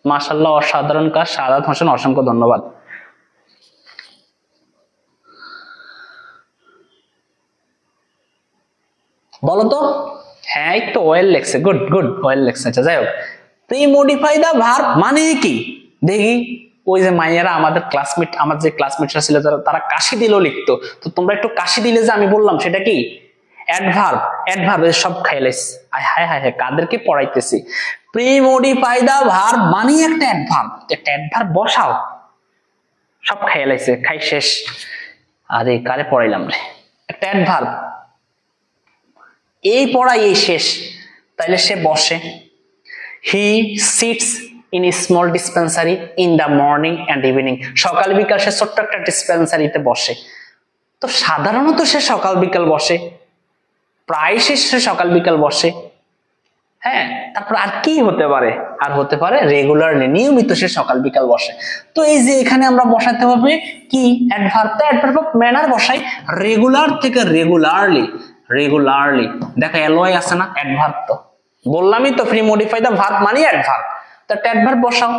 মাশাআল্লাহ, অসাধারণ কাজ, সাদাত হোসেন, অসংখ্য ধন্যবাদ। বলো তো। হ্যাঁ এই তো ওয়েল লেখছে, গুড গুড, ওয়েল লেখছে। আচ্ছা যাই হোক, প্রি মডিফাই দা ভার্ব মানে কি দেখি। ওই যে মাইয়ারা আমাদের ক্লাসমেট, আমার যে ক্লাসমেটরা ছিল তারা কাশি দিলেও লিখতো। তো তোমরা একটু কাশি দিলে যে আমি বললাম সেটা কি? অ্যাডভার্ব। অ্যাডভার্ব সব খাইলেস। হায় হায় হায়, কাদেরকে পড়াইতেছি। প্রি মডিফাই দা ভার্ব মানে একটা অ্যাডভার্ব, একটা অ্যাডভার্ব বসাও, সব খাইলাইছে, খাই শেষ। আরে কারে পড়াইলাম রে, একটা অ্যাডভার্ব এই পড়াই এই শেষ। তাইলে সে বসে, he sits in small dispensary in the morning and evening. সকাল বিকাল সে ছোট্ট একটা ডিসপেন্সারিতে বসে। তো সাধারণত সে সকাল বিকাল বসে, প্রায় সে সকাল বিকাল বসে। হ্যাঁ, তারপর আর কি হতে পারে? আর হতে পারে রেগুলারলি, নিয়মিত সে সকাল বিকাল বসে। তো এই যে এখানে আমরা বসাতে হবে কি অ্যাডভার্ব, তো অ্যাডভার্ব অফ ম্যানার বসাই। রেগুলার থেকে রেগুলারলি, রেগুলারলি দেখো এলওয়াই আছে না, অ্যাডভার্ব তো বললামই তো, প্রি মডিফাই দা ভার্ব মানে অ্যাডভার্ব। তো অ্যাডভার্ব বসাও,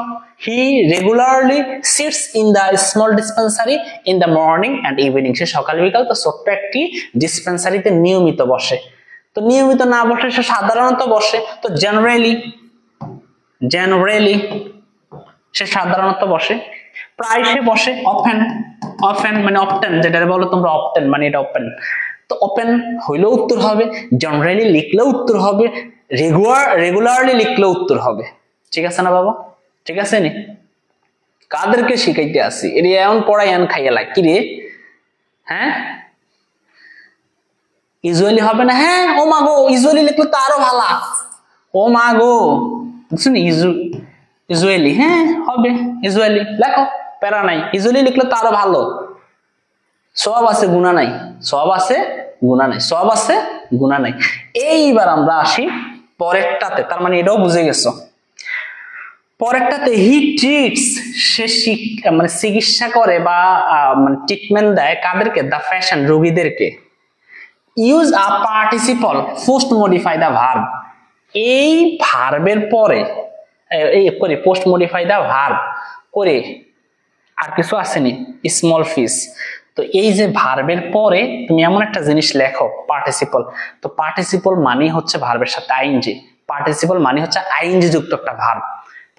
he regularly sits in the small dispensary in the morning and evening. সে সকাল বিকাল তো ছোট্ট একটি ডিসপেন্সারিতে নিয়মিত বসে। তো নিয়মিত না বসে সে সাধারণত বসে। তো জেনারেলি, জেনারেলি সে সাধারণত বসে, প্রায় সে বসে, অফেন, অফেন মানে অপটেন, যেটা বলো তোমরা অপটেন মানে এটা ওপেন। তো ওপেন হইলেও উত্তর হবে, জেনারেলি লিখলেও উত্তর হবে, রেগুলারলি লিখলেও উত্তর হবে। ঠিক আছে না বাবা? ঠিক আছে নি? কাদেরকে শিখাইতে আসি? এর এমন পড়াই এমন খাইয়া লাগ কি রে? হ্যাঁ, ইউজুয়ালি হবে না? হ্যাঁ, ও মা গো, ইউজুয়ালি লিখলে তো আরো ভালো। ও মা গো, বুঝছেন, ইউজুয়ালি, হ্যাঁ হবে, ইউজুয়ালি লেখো, প্যারা নাই, ইউজুয়ালি লিখলে তো আরো ভালো। সওয়াব আছে গুনাহ নাই, সওয়াব আছে গুনাহ নাই, সওয়াব আছে গুনাহ নাই। এইবার আমরা আসি পরেরটাতে, তার মানে এটাও বুঝে গেছো। পরেরটাতে হি ট্রিটস, সে মানে চিকিৎসা করে বা মানে ট্রিটমেন্ট দেয় কাদেরকে? দ্য পেশেন্ট, রোগীদেরকে। Use a participle post modify the verb, এই ভার্বের পরে এই করে পোস্ট মডিফাই দ্য ভার্ব করে আর কিছু আসেনি, স্মল ফিস। তো এই যে ভার্বের পরে তুমি এমন একটা জিনিস লেখো পার্টিসিপল, তো পার্টিসিপল মানে হচ্ছে ভার্বের সাথে আইএনজি, পার্টিসিপল মানে হচ্ছে আইএনজি যুক্ত একটা ভার্ব।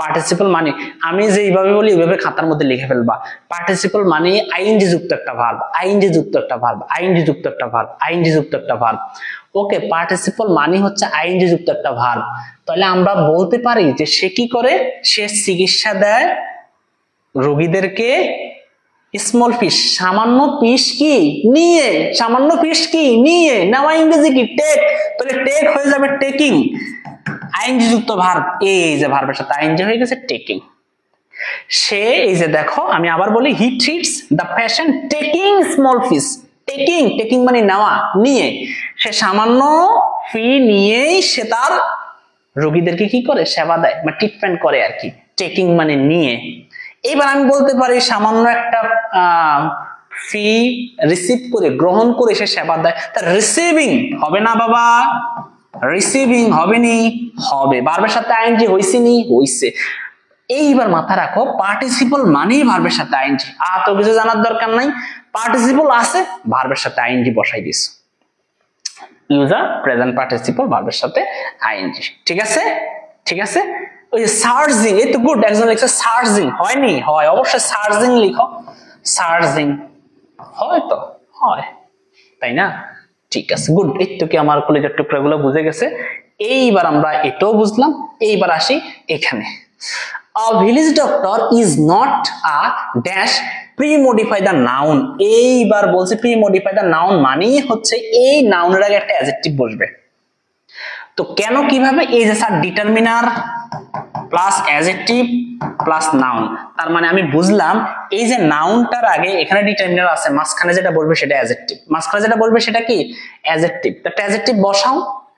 পার্টিসিপল মানে আমি যে এইভাবে বলি এইভাবে খাতার মধ্যে লিখে ফেলবা, পার্টিসিপল মানে আইএনজি যুক্ত একটা ভার্ব, আইএনজি যুক্ত একটা ভার্ব, আইএনজি যুক্ত একটা ভার্ব, আইএনজি যুক্ত একটা ভার্ব। ওকে, পার্টিসিপল মানে হচ্ছে আইএনজি যুক্ত একটা ভার্ব। তাহলে আমরা বলতে পারি যে সে কি করে? সে চিকিৎসা দেয় রোগীদেরকে স্মল ফিশ, সামান্য ফিশ কি নিয়ে, সামান্য ফিশ কি নিয়ে, নেওয়া ইংরেজি কি? টেক। তাহলে টেক হয়ে যাবে টেকিং, আইএনজি যুক্ত ভার্ব। এই যে ভার্বের সাথে আইএনজি হয়ে গেছে টেকিং। সে এই যে দেখো আমি আবার বলি, he treats the patient taking small fish. Taking, taking মানে নেওয়া, নিয়ে। সে সামান্য ফি নিয়েই সে তার রোগীদেরকে কি করে? সেবা দেয় বা ট্রিটমেন্ট করে আর কি। টেকিং মানে নিয়ে। এবার আমি বলতে পারি সামান্য একটা ফি রিসিভ করে, গ্রহণ করে সে সেবা দেয়, তার রিসিভিং হবে না বাবা? রিসিভিং হবে নি? হবে। ভার্বের সাথে আইএনজি হইছে নি? হইছে। এইবার মাথা রাখো, পার্টিসিপল মানেই ভার্বের সাথে আইএনজি, আর তো কিছু জানার দরকার নাই। পার্টিসিপল আছে, ভার্বের সাথে আইএনজি বসাই দিস। ইউজার প্রেজেন্ট পার্টিসিপল, ভার্বের সাথে আইএনজি। ঠিক আছে? ঠিক আছে। ওই যে সার্জিং, এই তো গুড, একজন লিখছে সার্জিং, হয়নি? হয়, অবশ্যই সার্জিং লিখো। সার্জিং হয় তো? হয়, তাই না? ঠিক আছে, গুড। এই তো কি আমার কলেজের টুকরাগুলো বুঝে গেছে। এইবার আমরা এটাও বুঝলাম। এইবার আসি এখানে, a village doctor is not a dash pre-modify the noun। এইবার বলছি pre-modify the noun মানেই হচ্ছে এই নাউনের আগে একটা অ্যাডজেক্টিভ বসবে। তো কেন, কিভাবে? এই যে sir determiner plus adjective plus noun, তার মানে আমি বুঝলাম এই যে নাউনটার আগে এখানে ডিটারমিনার আছে, মাঝখানে যেটা বলবে সেটা অ্যাডজেক্টিভ, মাঝখানে যেটা বলবে সেটা কি? অ্যাডজেক্টিভ। তো অ্যাডজেক্টিভ বসাও।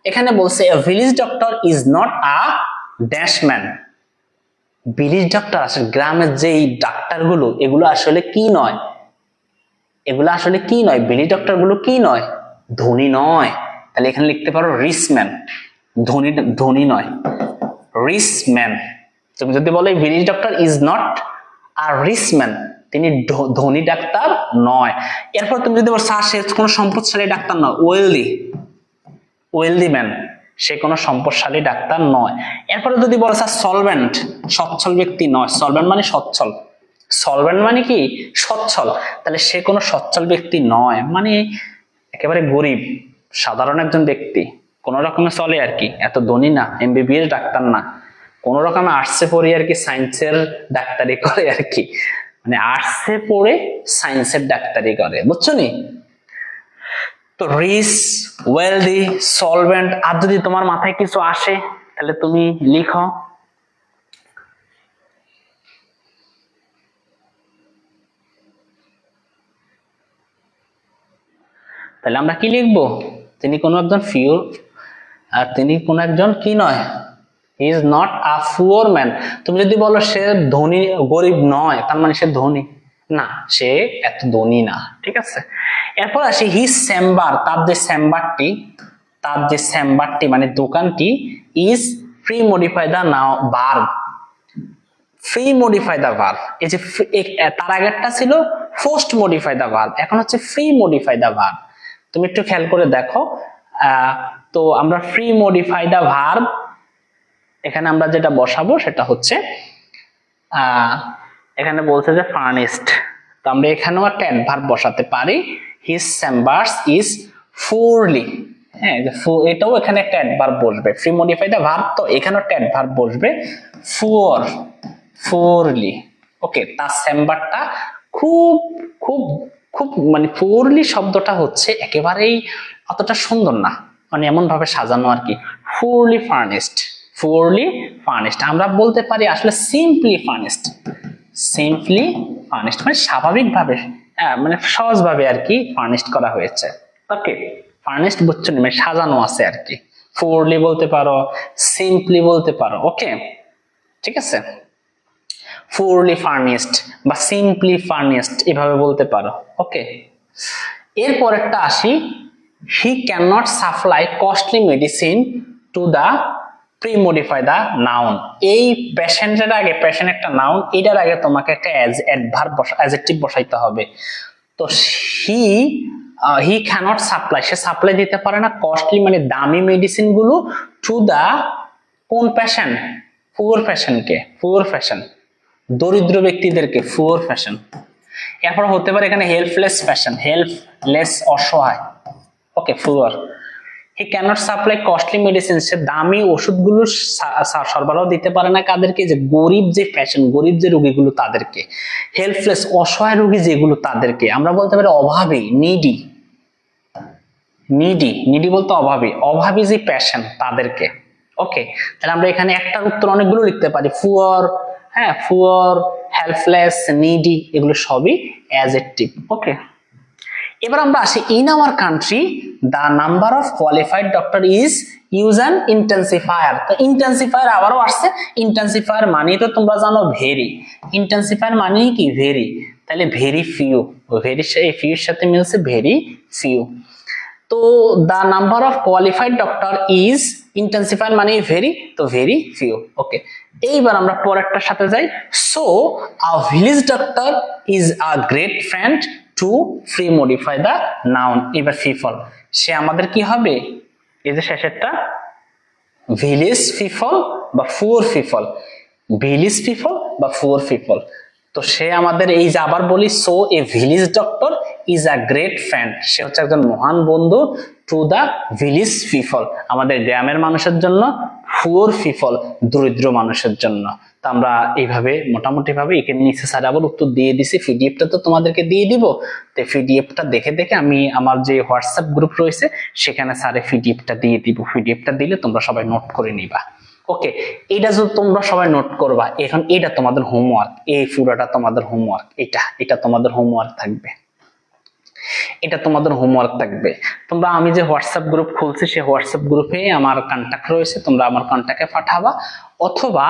এখানে বলছে a village doctor is not a dash man। Village doctor আসলে গ্রামের যে ডাক্তারগুলো, এগুলো আসলে কি নয়? এগুলো আসলে কি নয়? ভিলেজ ডক্টর গুলো কি নয়? ধনী নয়। তাহলে এখানে লিখতে পারো রিচম্যান। ধনী, ধনী নয়, রিচম্যান। তুমি যদি বলো village doctor is not a rich man, তিনি ধনী ডাক্তার নয়। এরপর তুমি যদি বলো স্যার সে কোনো সম্পদশালী ডাক্তার নয়, ওয়েলদি, ওয়েলদি ম্যান, সে কোনো সম্পদশালী ডাক্তার নয়। এরপরে যদি বলো স্যার সলভেন্ট, সচ্ছল ব্যক্তি নয়। সলভেন্ট মানে সচ্ছল, সলভেন্ট মানে কি? সচ্ছল। তাহলে সে কোনো সচ্ছল ব্যক্তি নয়, মানে একেবারে গরিব, সাধারণ একজন ব্যক্তি, কোন রকমে চলে আর কি, এত ধনী না, এমবিবিএস ডাক্তার না, কোন রকমে আর্টসে পড়ে আর কি, সায়েন্সের ডাক্তারি করে আর কি, মানে আর্টসে পড়ে সায়েন্সের ডাক্তারি করে, বুঝছো নি? তো রিচ, ওয়েলদি, সলভেন্ট। আর যদি তোমার মাথায় কিছু আসে তাহলে তুমি লিখো। তাহলে আমরা কি লিখবো? তিনি কোন একজন ফিউর, আর তিনি কোন একজন কি নয়? He is not a poor man. তুমি যদি বলো সে ধনী, গরিব নয়, তার মানে সে ধনী না, সে এত ধনী না। ঠিক আছে। এরপর আসি হিজ চেম্বার, তার যে চেম্বারটি, তার যে চেম্বারটি মানে দোকানটি, is pre modify the noun verb. Pre modify the verb, এই যে তার আগেরটা ছিল পোস্ট মডিফাই দা ভার্ব, এখন হচ্ছে প্রি মডিফাই দা ভার্ব। তুমি একটু খেয়াল করে দেখো। তো আমরা প্রি মডিফাই দা ভার্ব এখানে আমরা যেটা বসাবো সেটা হচ্ছে এখানে বলছে যে ফার্নিশড, তো আমরা এখানেও একটা অ্যাডভার্ব বসাতে পারি, হিজ চেম্বার্স ইজ ফুরলি। হ্যাঁ, এটাও এখানে একটা অ্যাডভার্ব বসবে, প্রি মডিফাই দা ভার্ব, তো এখানেও একটা অ্যাডভার্ব বসবে, ফুর, ফুরলি। ওকে, তার চেম্বারটা খুব খুব খুব মানে ফুরলি শব্দটা হচ্ছে একেবারেই অতটা সুন্দর না, মানে এমন ভাবে সাজানো আর কি, ফুরলি ফার্নিশড, ফুরলি ফার্নিশড। আমরা বলতে পারি আসলে সিম্পলি ফার্নিশড, সিম্পলি ফার্নিশড মানে স্বাভাবিকভাবে, মানে সহজভাবে আর কি ফার্নিশড করা হয়েছে। ওকে, ফার্নিশড বুঝছো না, মানে সাজানো আছে আর কি। ফুরলি বলতে পারো, সিম্পলি বলতে পারো। ওকে, ঠিক আছে। পুরলি ফার্নিশড বা সিম্পলি ফার্নিশড এভাবে বলতে পারো। ওকে, এরপর একটা আসি, he can not supply costly medicine to the pre-modify the noun. এই পেশেন্টের আগে, পেশেন্ট একটা নাউন, এটার আগে তোমাকে একটা অ্যাডভার্ব অ্যাডজেক্টিভ বসাইতে হবে। তো হি ক্যানট সাপ্লাই, সে সাপ্লাই দিতে পারে না কস্টলি মানে দামি মেডিসিন গুলো টু দা কোন পেশেন্ট, পুয়ার পেশেন্টকে, পুয়ার পেশেন্ট দরিদ্র ব্যক্তিদেরকে, পুয়ার পেশেন্ট। এরপর হতে পারে এখানে হেল্পলেস পেশেন্ট, হেল্পলেস অসহায়। ওকে, পুয়ার। হি ক্যানট সাপ্লাই কস্টলি মেডিসিন, সে দামি ওষুধগুলো সরবরাহ দিতে পারে না কাদেরকে, যে গরিব যে পেশেন্ট, গরিব যে রোগীগুলো তাদেরকে। হেল্পলেস অসহায় রোগী যেগুলো তাদেরকে। আমরা বলতে পারি অভাবী, নিডি, নিডি, নিডি বলতে অভাবী, অভাবী যে পেশেন্ট তাদেরকে। ওকে, তাহলে আমরা এখানে একটার উত্তর অনেকগুলো লিখতে পারি, পুয়ার, হ্যাঁ পুয়ার, হেল্পলেস, নিডি, এগুলো সবই অ্যাডজেক্টিভ। ওকে, এবার আমরা আসি, in our country the number of qualified doctor is use an intensifier. তো ইন্টেন্সিফায়ার আবারও আসছে, ইন্টেন্সিফায়ার মানে তো তোমরা জানো ভেরি, ইন্টেন্সিফায়ার মানে কি ভেরি, তাহলে ভেরি ফিউ, ভেরি এই ফিউর সাথে মিলছে ভেরি ফিউ। তো the number of qualified doctor is, intensifier মানে ভেরি, তো ভেরি ফিউ। ওকে, এইবার আমরা পরেরটার সাথে যাই। So a village doctor is a great friend to pre modify the noun. এবার পিপল, সে আমাদের কি হবে, এই যে শেষেরটা ভিলেজ পিপল বা পুয়ার পিপল, ভিলেজ পিপল বা পুয়ার পিপল। তো সে আমাদের এই যে আবার বলি, so a village doctor is a great friend, সে হচ্ছে একজন মহান বন্ধু টু দা ভিলেজ পিপল, আমাদের গ্রামের মানুষের জন্য, পুয়ার পিপল দরিদ্র মানুষের জন্য। তো আমরা এইভাবে মোটামুটি ভাবে এখানে নিচে স্যার আবার উত্তর দিয়ে দিছি, পিডিএফটা তো তোমাদেরকে দিয়ে দিব। তো পিডিএফটা দেখে দেখে আমি আমার যে হোয়াটসঅ্যাপ গ্রুপ রয়েছে সেখানে স্যারে পিডিএফটা দিয়ে দিব, পিডিএফটা দিলে তোমরা সবাই নোট করে নিবা। ওকে, এটা যদি তোমরা সবাই নোট করবা, এখন এটা তোমাদের হোমওয়ার্ক, এই পুরোটা তোমাদের হোমওয়ার্ক, এটা তোমাদের হোমওয়ার্ক থাকবে, এটা তোমাদের হোমওয়ার্ক থাকবে। তোমরা, আমি যে হোয়াটসঅ্যাপ গ্রুপ খুলছি সেই হোয়াটসঅ্যাপ গ্রুপে আমার কন্টাক্ট রয়েছে, তোমরা আমার কন্টাক্টে পাঠাবা, অথবা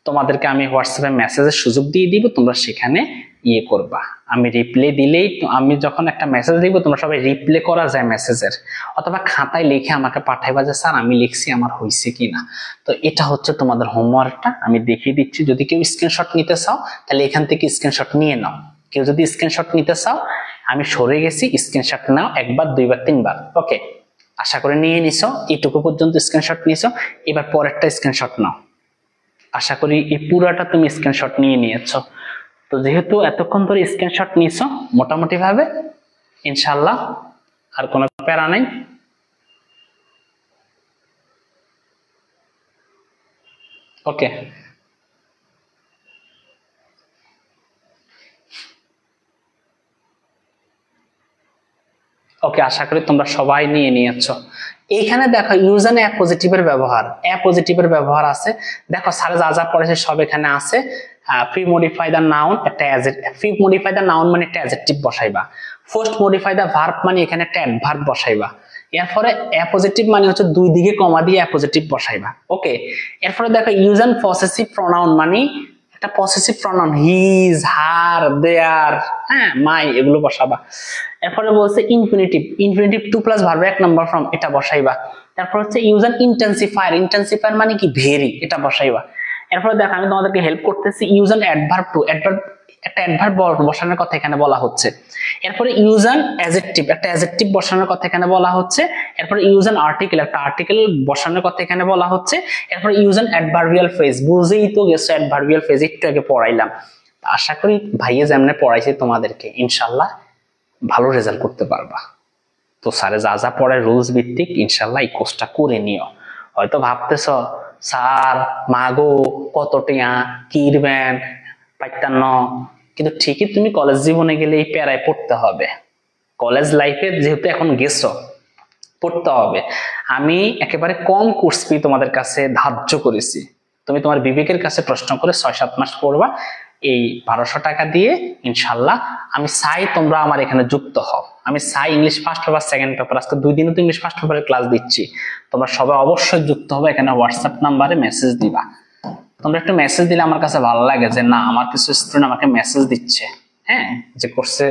তোমাদেরকে আমি হোয়াটসঅ্যাপে মেসেজের সুযোগ দিয়ে দিব, তোমরা সেখানে ইয়ে করবা। আমি রিপ্লে দিলেই, আমি যখন একটা মেসেজ দিব তোমরা সবাই রিপ্লে করা যায় মেসেজের, অথবা খাতায় লিখে আমাকে পাঠাইবা যে স্যার আমি লিখছি, আমার হয়েছে কিনা। তো এটা হচ্ছে তোমাদের হোমওয়ার্কটা, আমি দেখিয়ে দিচ্ছি। যদি কেউ স্ক্রিনশট নিতে চাও তাহলে এখান থেকে স্ক্রিনশট নিয়ে নাও, কেউ যদি স্ক্রিনশট নিতে চাও আমি সরে গেছি, স্ক্রিনশট নাও, একবার, দুইবার, তিনবার। ওকে, আশা করে নিয়ে নিছো, এইটুকু পর্যন্ত স্ক্রিনশট নিছো। এবার পরেরটা স্ক্রিনশট নাও, আশা করি এই পুরাটা তুমি স্ক্রিনশট নিয়ে নিয়েছো। তো যেহেতু এতক্ষণ ধরে স্ক্রিনশট নিছো মোটামুটি ভাবে, ইনশাআল্লাহ আর কোনো প্যারা নাই। ওকে, ওকে, আশা করি তোমরা সবাই নিয়ে নিয়েছো। এইখানে দেখো ইউজ অ্যান অ্যাপোজিটিভের ব্যবহার, অ্যাপোজিটিভের ব্যবহার আছে। দেখো স্যার যা যা পড়েছে সব এখানে আছে। প্রি মডিফাই দা নাউন, একটা প্রি মডিফাই দা নাউন মানে একটা অ্যাডজেক্টিভ বসাইবা। পোস্ট মডিফাই দা ভার্ব মানে এখানে একটা অ্যাডভার্ব বসাইবা। এরপরে অ্যাপোজিটিভ মানে হচ্ছে দুই দিকে কমা দিয়ে অ্যাপোজিটিভ বসাইবা। ওকে, এরপরে দেখো ইউজ অ্যান পসেসিভ প্রোনাউন মানে একটা পসেসিভ প্রোনাউন, হিজ, হার, দেয়ার, হ্যাঁ, মাই, এগুলো বসাবা। এরপরে বলছে infinitive, infinitive to plus verb এক নাম্বার ফর্ম, এটা বসাইবা। তারপর হচ্ছে ইউজ অ্যান ইন্টেন্সিফায়ার, ইন্টেন্সিফায়ার মানে কি ভেরি, এটা বসাইবা। এরপরে দেখো আমি তোমাদেরকে হেল্প করতেছি, use an adverb to, adverb একটা অ্যাডভার্ব বসানোর কথা এখানে বলা হচ্ছে। এরপরে ইউজ অ্যান অ্যাডজেক্টিভ, একটা অ্যাডজেক্টিভ বসানোর কথা এখানে বলা হচ্ছে। এরপরে ইউজ অ্যান আর্টিকেল, একটা আর্টিকেল বসানোর কথা এখানে বলা হচ্ছে। এরপরে ইউজ অ্যান অ্যাডভার্বিয়াল ফ্রেজ, বুঝেই তো গেছো অ্যাডভার্বিয়াল ফ্রেজ, একটু আগে পড়াইলাম। আশা করি ভাইয়া যেমনে পড়াইছে তোমাদেরকে ইনশাআল্লাহ ভালো রেজাল্ট করতে পারবা। তো স্যারে যা যা পড়ায় রুলস ভিত্তিক, ইনশাআল্লাহ এই কোর্সটা করে নিও। হয়তো ভাবতেছ স্যার মাগো কত টিয়া কিরবেন পাইতান্ন, কিন্তু ঠিকই তুমি কলেজ জীবনে গেলে এই প্যারায় পড়তে হবে। কলেজ লাইফে যেহেতু এখন গেছো, পড়তে হবে। আমি একেবারে কম কোর্স ফি তোমাদের কাছে ধার্য করেছি, তুমি তোমার বিবেকের কাছে প্রশ্ন করে 6-7 মাস পড়বা এই 1200 টাকা দিয়ে ইনশাল্লাহ। আমি চাই তোমরা আমার এখানে যুক্ত হও, আমি চাই English first paper second paper, আজকে 2 দিনও তো ইংলিশ ফার্স্ট পেপারের ক্লাস দিচ্ছি, তোমরা সবাই অবশ্যই যুক্ত হবে। এখানে হোয়াটসঅ্যাপ নাম্বারে মেসেজ দিবা, তোমরা একটু মেসেজ দিলে আমার কাছে ভালো লাগে যে না আমার কিছু স্টুডেন্ট আমাকে মেসেজ দিচ্ছে, হ্যাঁ, যে কোর্সে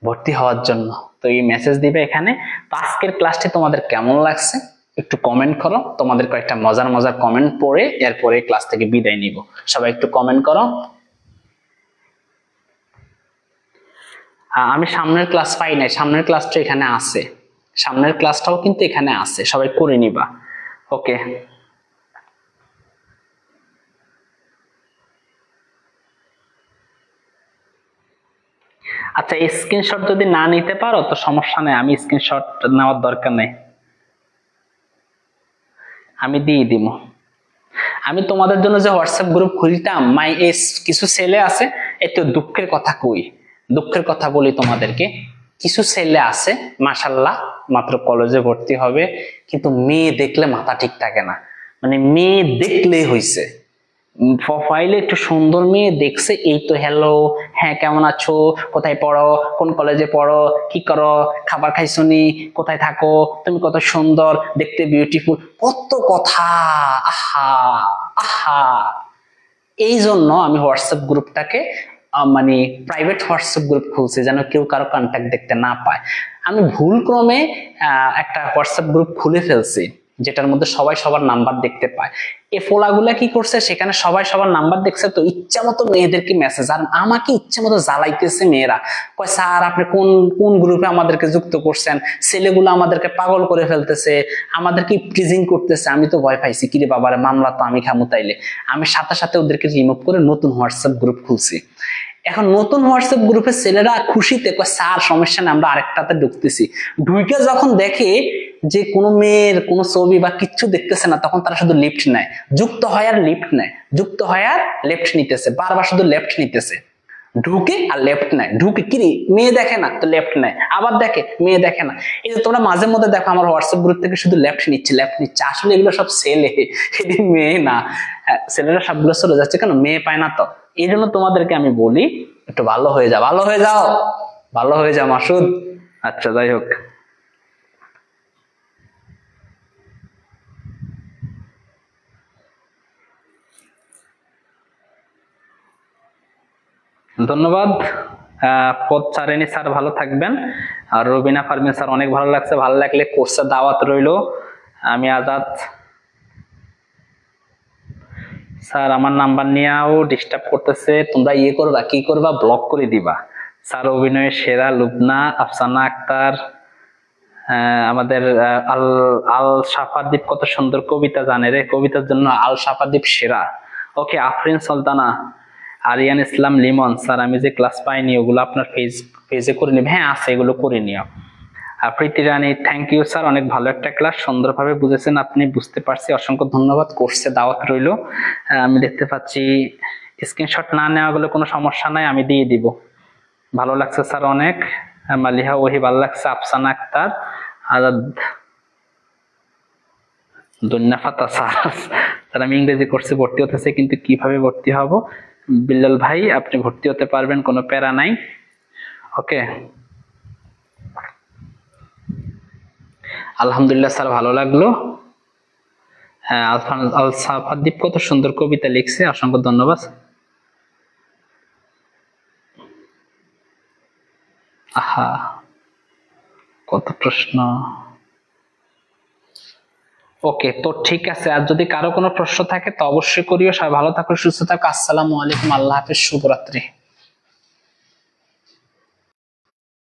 ভর্তি হওয়ার জন্য। তো এই মেসেজ দিবে এখানে। তো আজকের ক্লাসটি তোমাদের কেমন লাগছে একটু কমেন্ট করো, তোমাদের কয়েকটা মজার মজার কমেন্ট পড়ে এরপরে ক্লাস থেকে বিদায় নিব। সবাই একটু কমেন্ট করো। আমি সামনের ক্লাস পাই নাই, সামনের ক্লাসটা এখানে আছে, সামনের ক্লাসটাও কিন্তু এখানে আছে, সবাই করে নিবা। ওকে, আচ্ছা স্ক্রিনশট যদি না নিতে পারো তো সমস্যা নেই, আমি স্ক্রিনশট নেওয়ার দরকার নেই, আমি দিয়ে দিব। আমি তোমাদের জন্য যে হোয়াটসঅ্যাপ গ্রুপ খুলতাম, মাই এস কিছু ছেলে আছে, একটু দুঃখের কথা কই, দুঃখের কথা বলি তোমাদেরকে। কিছু ছেলে আছে মাশাআল্লাহ মাত্র কলেজে ভর্তি হবে, কিন্তু মেয়ে দেখলে মাথা ঠিক থাকে না, মানে মেয়ে দেখলেই হইছে, প্রোফাইলে একটু সুন্দর মেয়ে দেখছে, এই তো হ্যালো, হ্যাঁ কেমন আছো, কোথায় পড়ো, কোন কলেজে পড়ো, কি করো, খাবার খাইছনি, কোথায় থাকো, তুমি কত সুন্দর দেখতে, বিউটিফুল, কত কথা, আহা আহা। এই জন্য আমি হোয়াটসঅ্যাপ গ্রুপটাকে মানে প্রাইভেট হোয়াটসঅ্যাপ গ্রুপ খুলছি, যেন কেউ কারো কন্ট্যাক্ট দেখতে না পায়। আমি ভুল ক্রমে একটা হোয়াটসঅ্যাপ গ্রুপ খুলে ফেলছি, যেটার মধ্যে সবাই সবার নাম্বার দেখতে পায়। এ ফোলাগুলা কি করছে, সেখানে সবাই সবার নাম্বার দেখছে, তো ইচ্ছা মতো মেয়েদেরকে মেসেজ, আর আমাকে ইচ্ছা মতো জ্বালাইতেছে মেয়েরা, কয় স্যার আপনি কোন কোন গ্রুপে আমাদেরকে যুক্ত করছেন, ছেলেগুলো আমাদেরকে পাগল করে ফেলতেছে, আমাদেরকে প্রিজিং করতেছে। আমি তো ভয় পাইছি, কিরে বাবারে মামলা তো আমি খামু, তাইলে আমি সাথে সাথে ওদেরকে রিমুভ করে নতুন হোয়াটসঅ্যাপ গ্রুপ খুলছি। এখন নতুন হোয়াটসঅ্যাপ গ্রুপে ছেলেরা খুশিতে কয় স্যার সমস্যা নেই, আমরা আরেকটাতে ঢুকতেছি। ঢুকে যখন দেখে যে কোনো মেয়ের কোনো ছবি বা কিচ্ছু দেখতেছে না, তখন তারা শুধু লিফট নেয়, যুক্ত হয় আর লিফট নেয়, যুক্ত হয় আর লেফট নিতেছে, বারবার শুধু লেফট নিতেছে, ঢুকে আর লেফট নেয়, ঢুকে কিরে মেয়ে দেখে না তো লেফট নেয়, আবার দেখে মেয়ে দেখে না। এই যে তোমরা মাঝে মধ্যে দেখো আমার হোয়াটসঅ্যাপ গ্রুপ থেকে শুধু লেফট নিচ্ছে, লেফট নিচ্ছে, আসলে এগুলো সব ছেলে, এটি মেয়ে না। ছেলেরা সবগুলো চলে যাচ্ছে কেন, মেয়ে পায় না তো। এই জন্য তোমাদেরকে আমি বলি একটু ভালো হয়ে যাও, ভালো হয়ে যাও, ভালো হয়ে যাও মাসুদ। আচ্ছা যাই হোক, ধন্যবাদ। পদ চারেনি স্যার ভালো থাকবেন। আর রবিনা ফারমিন স্যার অনেক ভালো লাগছে, ভালো লাগলে কোর্সে দাওয়াত রইলো। আমি আজাদ স্যার আমার নাম্বার নিয়েও ডিস্টার্ব করতেছে, তোমরা ইয়ে করবা, কি করবা, ব্লক করে দিবা। স্যার অভিনয়ের সেরা লুবনা, আফসানা আক্তার, আমাদের আল আল সাফাদ্বীপ কত সুন্দর কবিতা জানে রে, কবিতার জন্য আল সাফাদ্বীপ সেরা। ওকে, আফরিন সুলতানা, আরিয়ান ইসলাম লিমন স্যার আমি যে ক্লাস পাইনি ওগুলো আপনার পেজে করে নিব। হ্যাঁ আছে, এগুলো করে নিও। প্রীতি রানী থ্যাংক ইউ স্যার, অনেক ভালো একটা ক্লাস, সুন্দরভাবে বুঝেছেন আপনি, বুঝতে পারছি, অসংখ্য ধন্যবাদ। কোর্সে দাওয়াত রইল। আমি দেখতে পাচ্ছি স্ক্রিনশট না নেওয়া গেলে কোনো সমস্যা নাই, আমি দিয়ে দিব। ভালো লাগছে স্যার অনেক। মালিহা ওহি ভালো লাগছে। আফসানা আক্তার, আজাদ, দুন্নাফাতা স্যার, স্যার আমি ইংরেজি কোর্সে ভর্তি হতেছে কিন্তু কিভাবে ভর্তি হব? বিল্লাল ভাই আপনি ভর্তি হতে পারবেন, কোনো প্যারা নাই। ওকে, আলহামদুলিল্লাহ স্যার ভালো লাগলো। হ্যাঁ আল সাফাদ্বীপ কত সুন্দর কবিতা লিখছে, অসংখ্য ধন্যবাদ। আহা কত প্রশ্ন। ওকে, তো ঠিক আছে, আর যদি কারো কোনো প্রশ্ন থাকে তো অবশ্যই করিও। সবাই ভালো থাকো, সুস্থ থাকো, আসসালামু আলাইকুম, আল্লাহ হাফেজ, শুভরাত্রি।